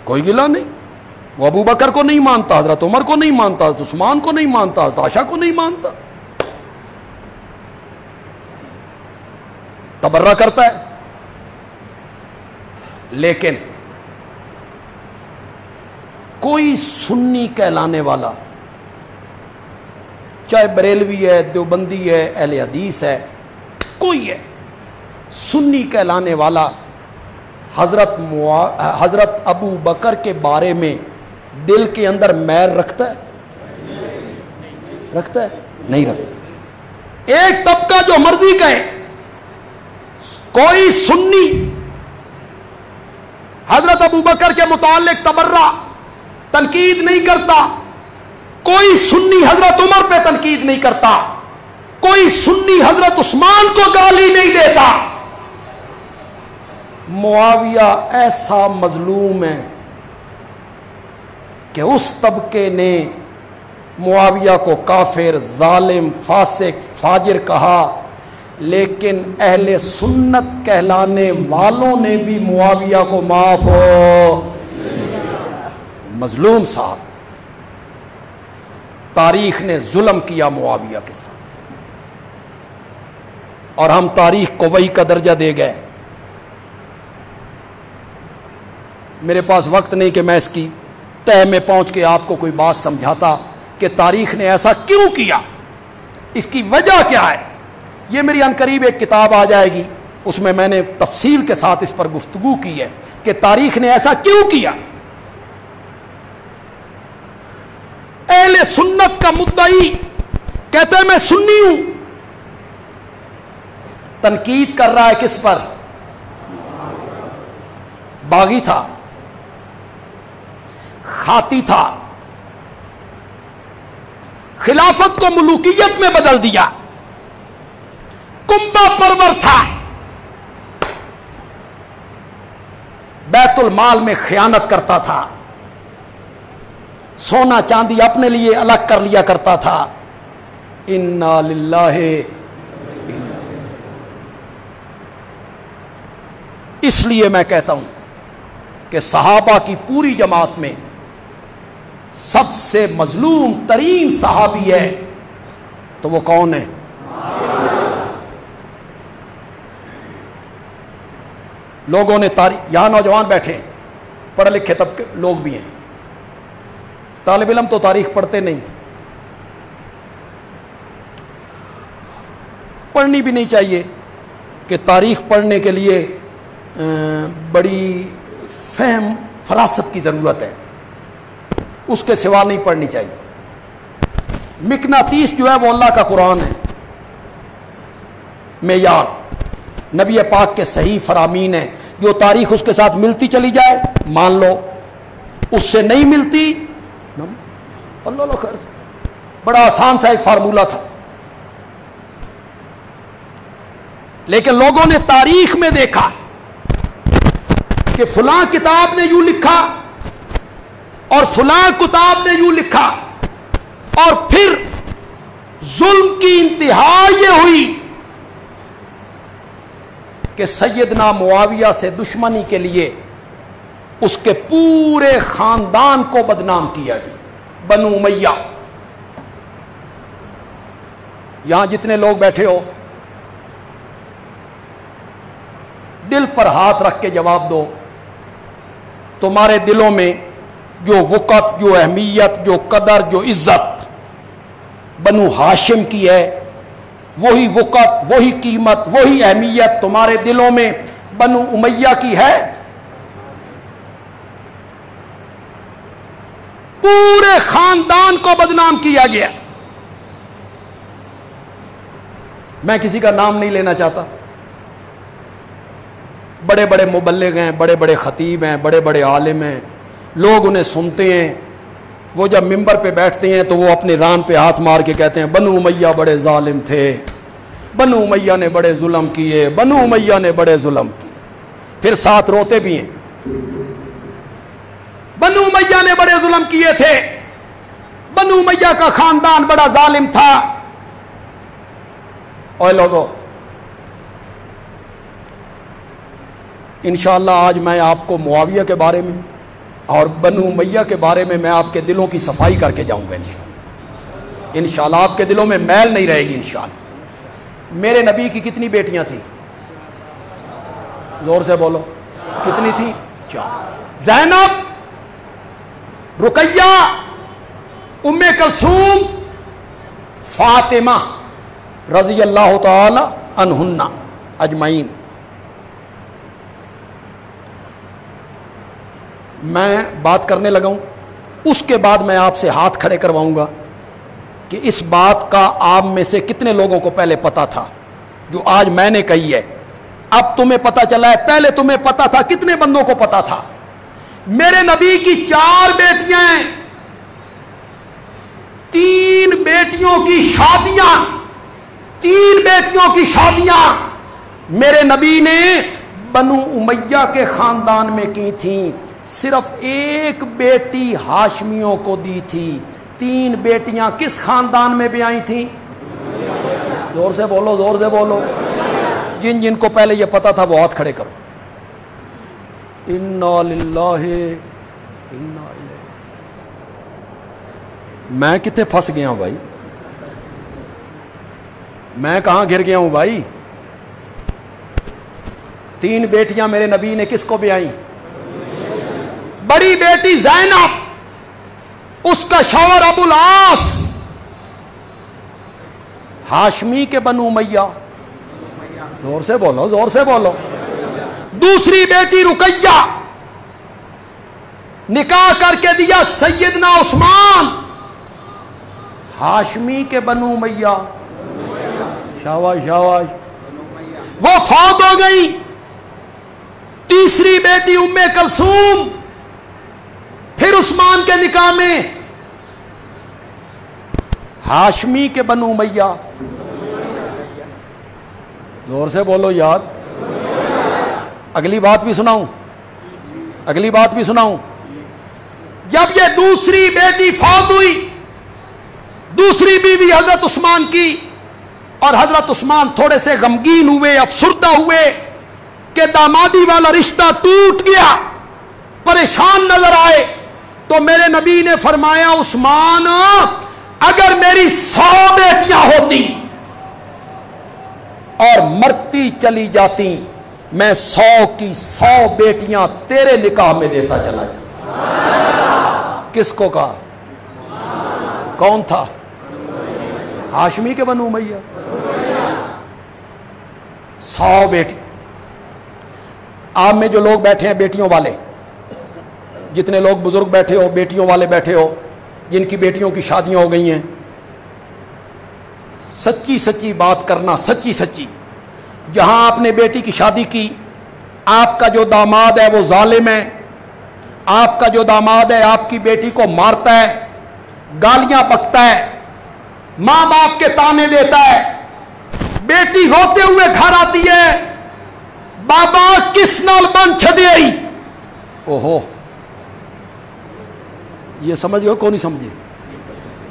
کوئی گلہ نہیں. وہ ابو بکر کو نہیں مانتا، حضرت عمر کو نہیں مانتا، حضرت عثمان کو نہیں مانتا، حضرت عائشہ کو نہیں مانتا، تبرہ کرتا ہے. لیکن کوئی سنی کہلانے والا، چاہے بریلوی ہے، دیوبندی ہے، اہل حدیث ہے، کوئی ہے سنی کہلانے والا حضرت ابو بکر کے بارے میں دل کے اندر میل رکھتا ہے؟ رکھتا ہے؟ نہیں رکھتا. ایک طبقہ جو مرضی کہے، کوئی سنی حضرت ابو بکر کے متعلق تبرہ تنقید نہیں کرتا، کوئی سنی حضرت عمر پہ تنقید نہیں کرتا، کوئی سنی حضرت عثمان کو گالی نہیں دیتا. معاویہ ایسا مظلوم ہے کہ اس طبقے نے معاویہ کو کافر، ظالم، فاسق، فاجر کہا، لیکن اہل سنت کہلانے والوں نے بھی معاویہ کو معاف ہو. مظلوم صاحب، تاریخ نے ظلم کیا معاویہ کے ساتھ اور ہم تاریخ کو وہی کا درجہ دے گئے. میرے پاس وقت نہیں کہ میں اس کی تہ میں پہنچ کے آپ کو کوئی بات سمجھاتا کہ تاریخ نے ایسا کیوں کیا، اس کی وجہ کیا ہے. یہ میری عنقریب ایک کتاب آ جائے گی، اس میں میں نے تفصیل کے ساتھ اس پر گفتگو کی ہے کہ تاریخ نے ایسا کیوں کیا. اہل سنت کا مدعی کہتا ہے میں سنی ہوں، تنقید کر رہا ہے کس پر؟ باغی تھا، خاطی تھا، خلافت کو ملوکیت میں بدل دیا، کنبہ پرور تھا، بیت المال میں خیانت کرتا تھا، سونا چاندی اپنے لیے الگ کر لیا کرتا تھا. انا للہ. اس لیے میں کہتا ہوں کہ صحابہ کی پوری جماعت میں سب سے مظلوم ترین صحابی ہے تو وہ کون ہے؟ لوگوں نے تاریخ، یہاں نوجوان بیٹھے پڑھے لکھے طبقے لوگ بھی ہیں، طالب علم تو تاریخ پڑھتے نہیں، پڑھنی بھی نہیں چاہیے کہ تاریخ پڑھنے کے لیے بڑی فراست کی ضرورت ہے، اس کے سوا نہیں پڑھنی چاہیے۔ مقناطیس جو ہے وہ اللہ کا قرآن ہے، معیار نبی پاک کے صحیح فرامین ہیں، جو تاریخ اس کے ساتھ ملتی چلی جائے مان لو، اس سے نہیں ملتی اللہ خیر۔ بڑا آسان سا ایک فارمولہ تھا، لیکن لوگوں نے تاریخ میں دیکھا کہ فلاں کتاب نے یوں لکھا اور فلاں کتاب نے یوں لکھا، اور پھر ظلم کی انتہا یہ ہوئی کہ سیدنا معاویہ سے دشمنی کے لیے اس کے پورے خاندان کو بدنام کیا گیا، بنو امیہ۔ یہاں جتنے لوگ بیٹھے ہو دل پر ہاتھ رکھ کے جواب دو، تمہارے دلوں میں جو وقت، جو اہمیت، جو قدر، جو عزت بنو ہاشم کی ہے، وہی وقت، وہی قیمت، وہی اہمیت تمہارے دلوں میں بنو امیہ کی ہے؟ پورے خاندان کو بدنام کیا گیا۔ میں کسی کا نام نہیں لینا چاہتا، بڑے بڑے مبلغ ہیں، بڑے بڑے خطیب ہیں، بڑے بڑے عالم ہیں، لوگ انہیں سنتے ہیں، وہ جب ممبر پہ بیٹھتے ہیں تو وہ اپنے ران پہ ہاتھ مار کے کہتے ہیں بنو امیہ بڑے ظالم تھے، بنو امیہ نے بڑے ظلم کیے، بنو امیہ نے بڑے ظلم کیے، پھر ساتھ روتے بھی ہیں، بنو امیہ نے بڑے ظلم کیے تھے، بنو امیہ کا خاندان بڑا ظالم تھا۔ اور لوگوں، انشاءاللہ آج میں آپ کو معاویہ کے بارے میں اور بنو امیہ کے بارے میں آپ کے دلوں کی صفائی کر کے جاؤں گا انشاءاللہ۔ انشاءاللہ آپ کے دلوں میں میل نہیں رہے گی انشاءاللہ۔ میرے نبی کی کتنی بیٹیاں تھیں؟ زور سے بولو، کتنی تھیں؟ 4۔ زینب، رقیہ، ام کلثوم، فاطمہ رضی اللہ تعالی عنہن اجمعین۔ میں بات کرنے لگا ہوں، اس کے بعد میں آپ سے ہاتھ کھڑے کرواؤں گا کہ اس بات کا آپ میں سے کتنے لوگوں کو پہلے پتا تھا جو آج میں نے کہی ہے، اب تمہیں پتا چلا ہے، پہلے تمہیں پتا تھا، کتنے بندوں کو پتا تھا؟ میرے نبی کی 4 بیٹیاں ہیں، 3 بیٹیوں کی شادیاں، 3 بیٹیوں کی شادیاں میرے نبی نے بنو امیہ کے خاندان میں کی تھیں، صرف 1 بیٹی ہاشمیوں کو دی تھی۔ 3 بیٹیاں کس خاندان میں بھی آئی تھیں؟ زور سے بولو، زور سے بولو۔ جن جن کو پہلے یہ پتا تھا وہ ہاتھ کھڑے کرو۔ انا للہ انا الیہ۔ میں کتنے پھنس گیا ہوں بھائی، میں کہاں گر گیا ہوں بھائی؟ 3 بیٹیاں میرے نبی نے کس کو بھی آئیں؟ بڑی بیٹی زینب، اس کا شوہر ابو العاص، ہاشمی کے بنو امیہ، زور سے بولو، زور سے بولو۔ دوسری بیٹی رقیہ، نکاح کر کے دیا سیدنا عثمان، ہاشمی کے بنو امیہ، شاباش شاباش، وہ فوت ہو گئی۔ تیسری بیٹی ام کلثوم، پھر عثمان کے نکاح میں ہاشمی کے بنو امیہ، زور سے بولو یار۔ اگلی بات بھی سناؤں، اگلی بات بھی سناؤں۔ جب یہ دوسری بیٹی فوت ہوئی، دوسری بیوی حضرت عثمان کی، اور حضرت عثمان تھوڑے سے غمگین ہوئے، افسردہ ہوئے کہ دامادی والا رشتہ ٹوٹ گیا، پریشان نظر آئے، تو میرے نبی نے فرمایا عثمان اگر میری 100 بیٹیاں ہوتی اور مرتی چلی جاتی، میں 100 کی 100 بیٹیاں تیرے نکاح میں دیتا چلا جاتا۔ کس کو کہا؟ کون تھا؟ ہاشمی کے بنو امیہ۔ 100 بیٹی۔ آپ میں جو لوگ بیٹھے ہیں بیٹیوں والے، جتنے لوگ بزرگ بیٹھے ہو، بیٹیوں والے بیٹھے ہو، جن کی بیٹیوں کی شادیاں ہو گئی ہیں، سچی سچی بات کرنا، سچی سچی. جہاں آپ نے بیٹی کی شادی کی، آپ کا جو داماد ہے وہ ظالم ہے، آپ کا جو داماد ہے آپ کی بیٹی کو مارتا ہے، گالیاں بکتا ہے، ماں باپ کے تانے دیتا ہے، بیٹی روتے ہوئے گھر آتی ہے، بابا کس نال بن چھڈی آئی. اوہو، یہ سمجھ گئے کون نہیں سمجھے؟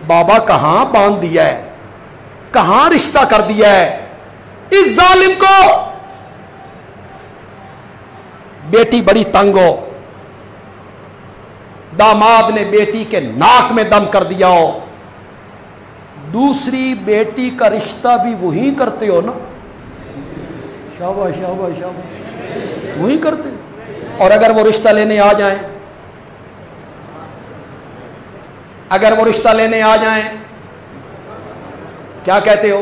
بابا کہاں باندھ دیا ہے، کہاں رشتہ کر دیا ہے اس ظالم کو. بیٹی بڑی تنگ ہو، داماد نے بیٹی کے ناک میں دم کر دیا ہو، دوسری بیٹی کا رشتہ بھی وہی کرتے ہو نا. شاباش شاباش شاباش، وہی کرتے. اور اگر وہ رشتہ لینے آ جائیں، اگر وہ رشتہ لینے آ جائیں کیا کہتے ہو؟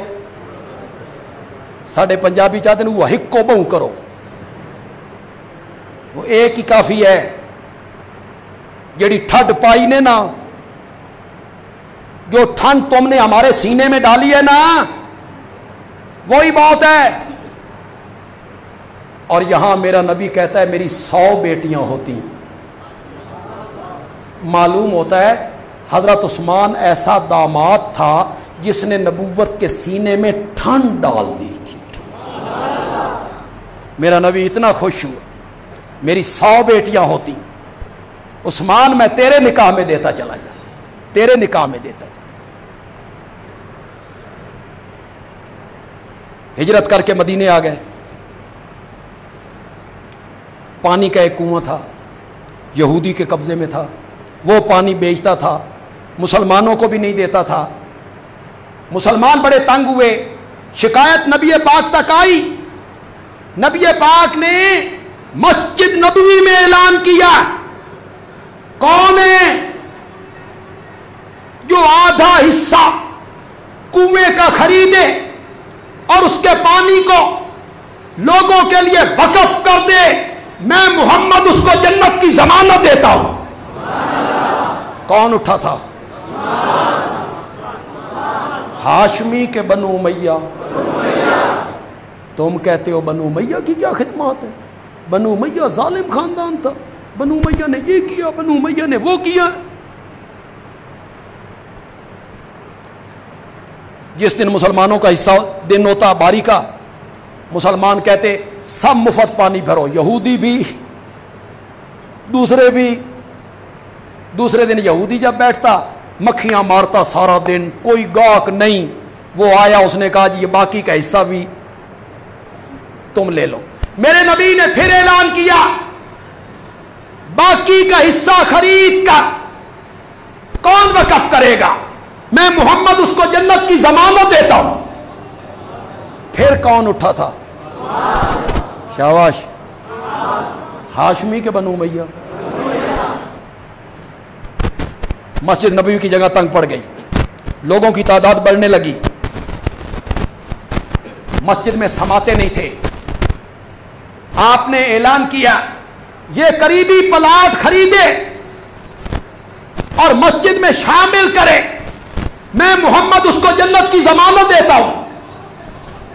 ساڈے پنجابی چاہتے ہیں وہ ہکو بہو کرو، وہ ایک ہی کافی ہے. جیڑی ٹھڈ پائی نے نا، جو ٹھنڈ تم نے ہمارے سینے میں ڈالی ہے نا، وہی بہت ہے. اور یہاں میرا نبی کہتا ہے میری 100 بیٹیاں ہوتی. معلوم ہوتا ہے حضرت عثمان ایسا داماد تھا جس نے نبوت کے سینے میں ٹھنڈ ڈال دی تھی. میرا نبی اتنا خوش ہوا، میری 100 بیٹیاں ہوتی. عثمان میں تیرے نکاح میں دیتا چلا جا، تیرے نکاح میں دیتا چلا. ہجرت کر کے مدینے آ گئے. پانی کا ایک کنواں تھا، یہودی کے قبضے میں تھا، وہ پانی بیچتا تھا، مسلمانوں کو بھی نہیں دیتا تھا. مسلمان بڑے تنگ ہوئے، شکایت نبی پاک تک آئی. نبی پاک نے مسجد نبوی میں اعلان کیا، کون ہے جو آدھا حصہ کنویں کا خریدے اور اس کے پانی کو لوگوں کے لیے وقف کر دے، میں محمد اس کو جنت کی ضمانت دیتا ہوں. کون اٹھا تھا؟ ہاشمی کے بنو امیہ. تم کہتے ہو بنو امیہ کی کیا خدمات ہے؟ بنو امیہ ظالم خاندان تھا، بنو امیہ نے یہ کیا، بنو امیہ نے وہ کیا. جس دن مسلمانوں کا حصہ دن ہوتا باری کا، مسلمان کہتے سب مفت پانی بھرو، یہودی بھی، دوسرے بھی. دوسرے دن یہودی جب بیٹھتا مکھیاں مارتا سارا دن، کوئی گاہک نہیں. وہ آیا، اس نے کہا جی یہ باقی کا حصہ بھی تم لے لو. میرے نبی نے پھر اعلان کیا، باقی کا حصہ خرید کر کون وقف کرے گا؟ میں محمد اس کو جنت کی ضمانت دیتا ہوں. پھر کون اٹھا تھا؟ شاباش، ہاشمی کے بنو امیہ. مسجد نبوی کی جگہ تنگ پڑ گئی، لوگوں کی تعداد بڑھنے لگی، مسجد میں سماتے نہیں تھے. آپ نے اعلان کیا یہ قریبی پلاٹ خریدے اور مسجد میں شامل کرے، میں محمد اس کو جنت کی ضمانت دیتا ہوں.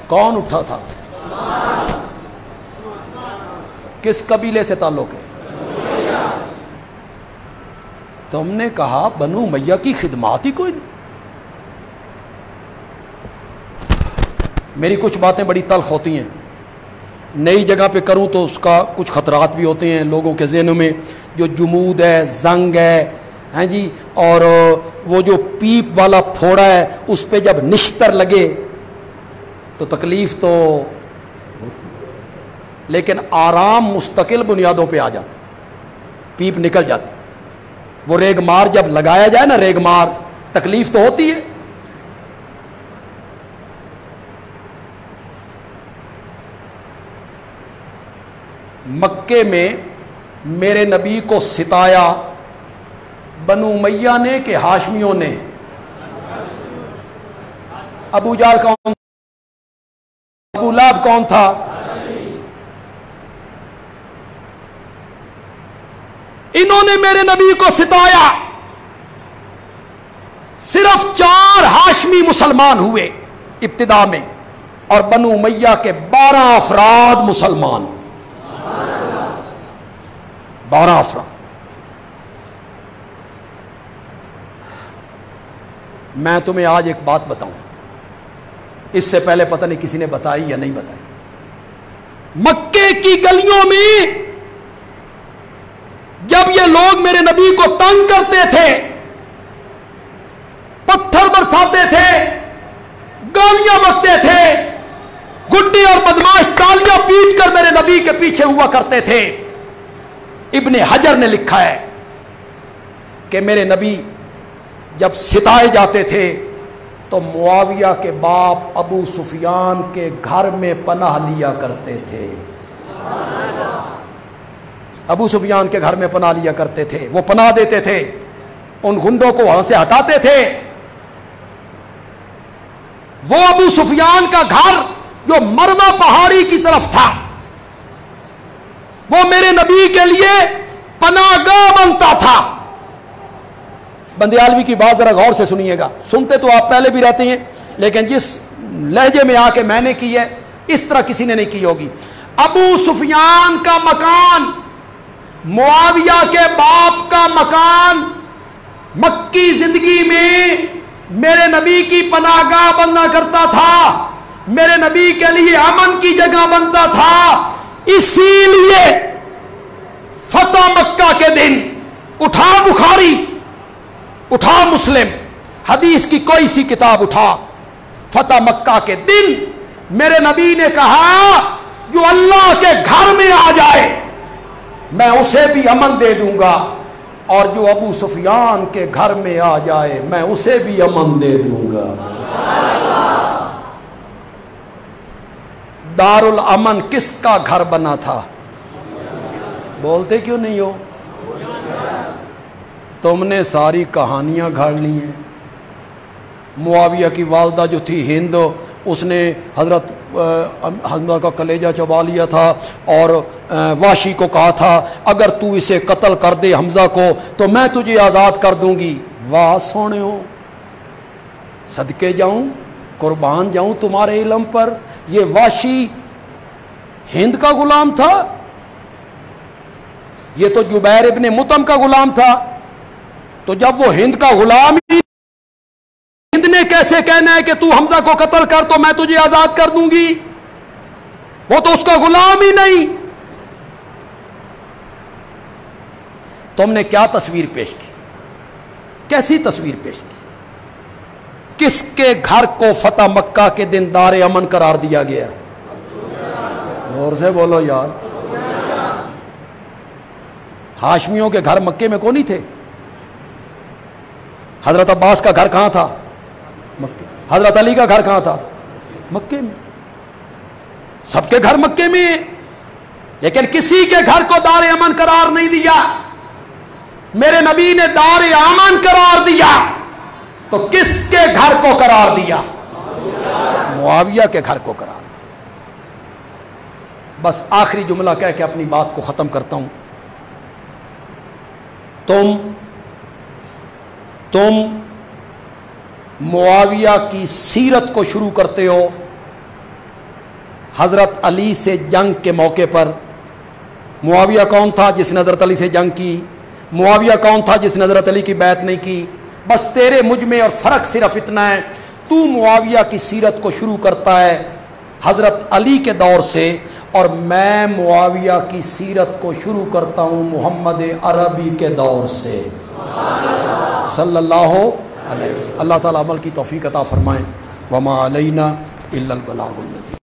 کون اٹھا تھا؟ کس قبیلے سے تعلق ہے؟ تم نے کہا بنو امیہ کی خدمات ہی کوئی نہیں. میری کچھ باتیں بڑی تلخ ہوتی ہیں، نئی جگہ پہ کروں تو اس کا کچھ خطرات بھی ہوتے ہیں لوگوں کے ذہنوں میں. جو جمود ہے، زنگ ہے، ہیں جی، اور وہ جو پیپ والا پھوڑا ہے اس پہ جب نشتر لگے تو تکلیف تو ہوتی، لیکن آرام مستقل بنیادوں پہ آ جاتا، پیپ نکل جاتی. وہ ریگ مار جب لگایا جائے نا، ریگ مار، تکلیف تو ہوتی ہے. مکے میں میرے نبی کو ستایا بنو امیہ نے کہ ہاشمیوں نے؟ ابو جہل کون؟ ابو لہب کون تھا؟ انہوں نے میرے نبی کو ستایا. صرف 4 ہاشمی مسلمان ہوئے ابتدا میں، اور بنو امیہ کے 12 افراد مسلمان. 12 افراد. میں تمہیں آج ایک بات بتاؤں، اس سے پہلے پتہ نہیں کسی نے بتائی یا نہیں بتائی. مکے کی گلیوں میں جب یہ لوگ میرے نبی کو تنگ کرتے تھے، پتھر برساتے تھے، گالیاں بکتے تھے، گنڈے اور بدماش تالیاں پیٹ کر میرے نبی کے پیچھے ہوا کرتے تھے، ابن حجر نے لکھا ہے کہ میرے نبی جب ستائے جاتے تھے تو معاویہ کے باپ ابو سفیان کے گھر میں پناہ لیا کرتے تھے. ابو سفیان کے گھر میں پناہ لیا کرتے تھے، وہ پناہ دیتے تھے، ان گنڈوں کو وہاں سے ہٹاتے تھے. وہ ابو سفیان کا گھر جو مروہ پہاڑی کی طرف تھا، وہ میرے نبی کے لیے پناہ گاہ بنتا تھا. بندیالوی کی بات ذرا غور سے سنیے گا، سنتے تو آپ پہلے بھی رہتے ہیں، لیکن جس لہجے میں آ کے میں نے کی ہے اس طرح کسی نے نہیں کی ہوگی. ابو سفیان کا مکان، معاویہ کے باپ کا مکان مکی زندگی میں میرے نبی کی پناہ گاہ بننا کرتا تھا، میرے نبی کے لیے امن کی جگہ بنتا تھا. اسی لیے فتح مکہ کے دن اٹھا بخاری، اٹھا مسلم، حدیث کی کوئی سی کتاب اٹھا، فتح مکہ کے دن میرے نبی نے کہا جو اللہ کے گھر میں آ جائے میں اسے بھی امن دے دوں گا، اور جو ابو سفیان کے گھر میں آ جائے میں اسے بھی امن دے دوں گا. دار الامن کس کا گھر بنا تھا؟ بولتے کیوں نہیں ہو؟ تم نے ساری کہانیاں گھاڑ لی ہیں. معاویہ کی والدہ جو تھی ہند، اس نے حضرت حمزہ کا کلیجہ چبا لیا تھا اور واشی کو کہا تھا اگر تو اسے قتل کر دے حمزہ کو تو میں تجھے آزاد کر دوں گی. واہ سونے ہو، صدقے جاؤں، قربان جاؤں تمہارے علم پر. یہ واشی ہند کا غلام تھا، یہ تو جبیر ابن مطعم کا غلام تھا. تو جب وہ ہند کا غلام ہی، ہند نے کیسے کہنا ہے کہ تو حمزہ کو قتل کر تو میں تجھے آزاد کر دوں گی؟ وہ تو اس کا غلام ہی نہیں. تم نے کیا تصویر پیش کی؟ کیسی تصویر پیش کی؟ کس کے گھر کو فتح مکہ کے دن دار امن قرار دیا گیا؟ اور سے بولو یار. ہاشمیوں کے گھر مکے میں کون نہیں تھے؟ حضرت عباس کا گھر کہاں تھا؟ مکے. حضرت علی کا گھر کہاں تھا؟ مکے میں. سب کے گھر مکے میں، لیکن کسی کے گھر کو دار امن قرار نہیں دیا. میرے نبی نے دار امن قرار دیا تو کس کے گھر کو قرار دیا؟ معاویہ کے گھر کو قرار دیا. بس آخری جملہ کہہ کے اپنی بات کو ختم کرتا ہوں. تم معاویہ کی سیرت کو شروع کرتے ہو حضرت علی سے جنگ کے موقع پر. معاویہ کون تھا جس نے حضرت علی سے جنگ کی؟ معاویہ کون تھا جس نے حضرت علی کی بیعت نہیں کی؟ بس تیرے مجھ میں اور فرق صرف اتنا ہے، تو معاویہ کی سیرت کو شروع کرتا ہے حضرت علی کے دور سے، اور میں معاویہ کی سیرت کو شروع کرتا ہوں محمد عربی کے دور سے صلی اللہ علیہ وسلم. اللہ تعالیٰ عمل کی توفیق عطا فرمائیں. وما علینا الا البلاغ المبین.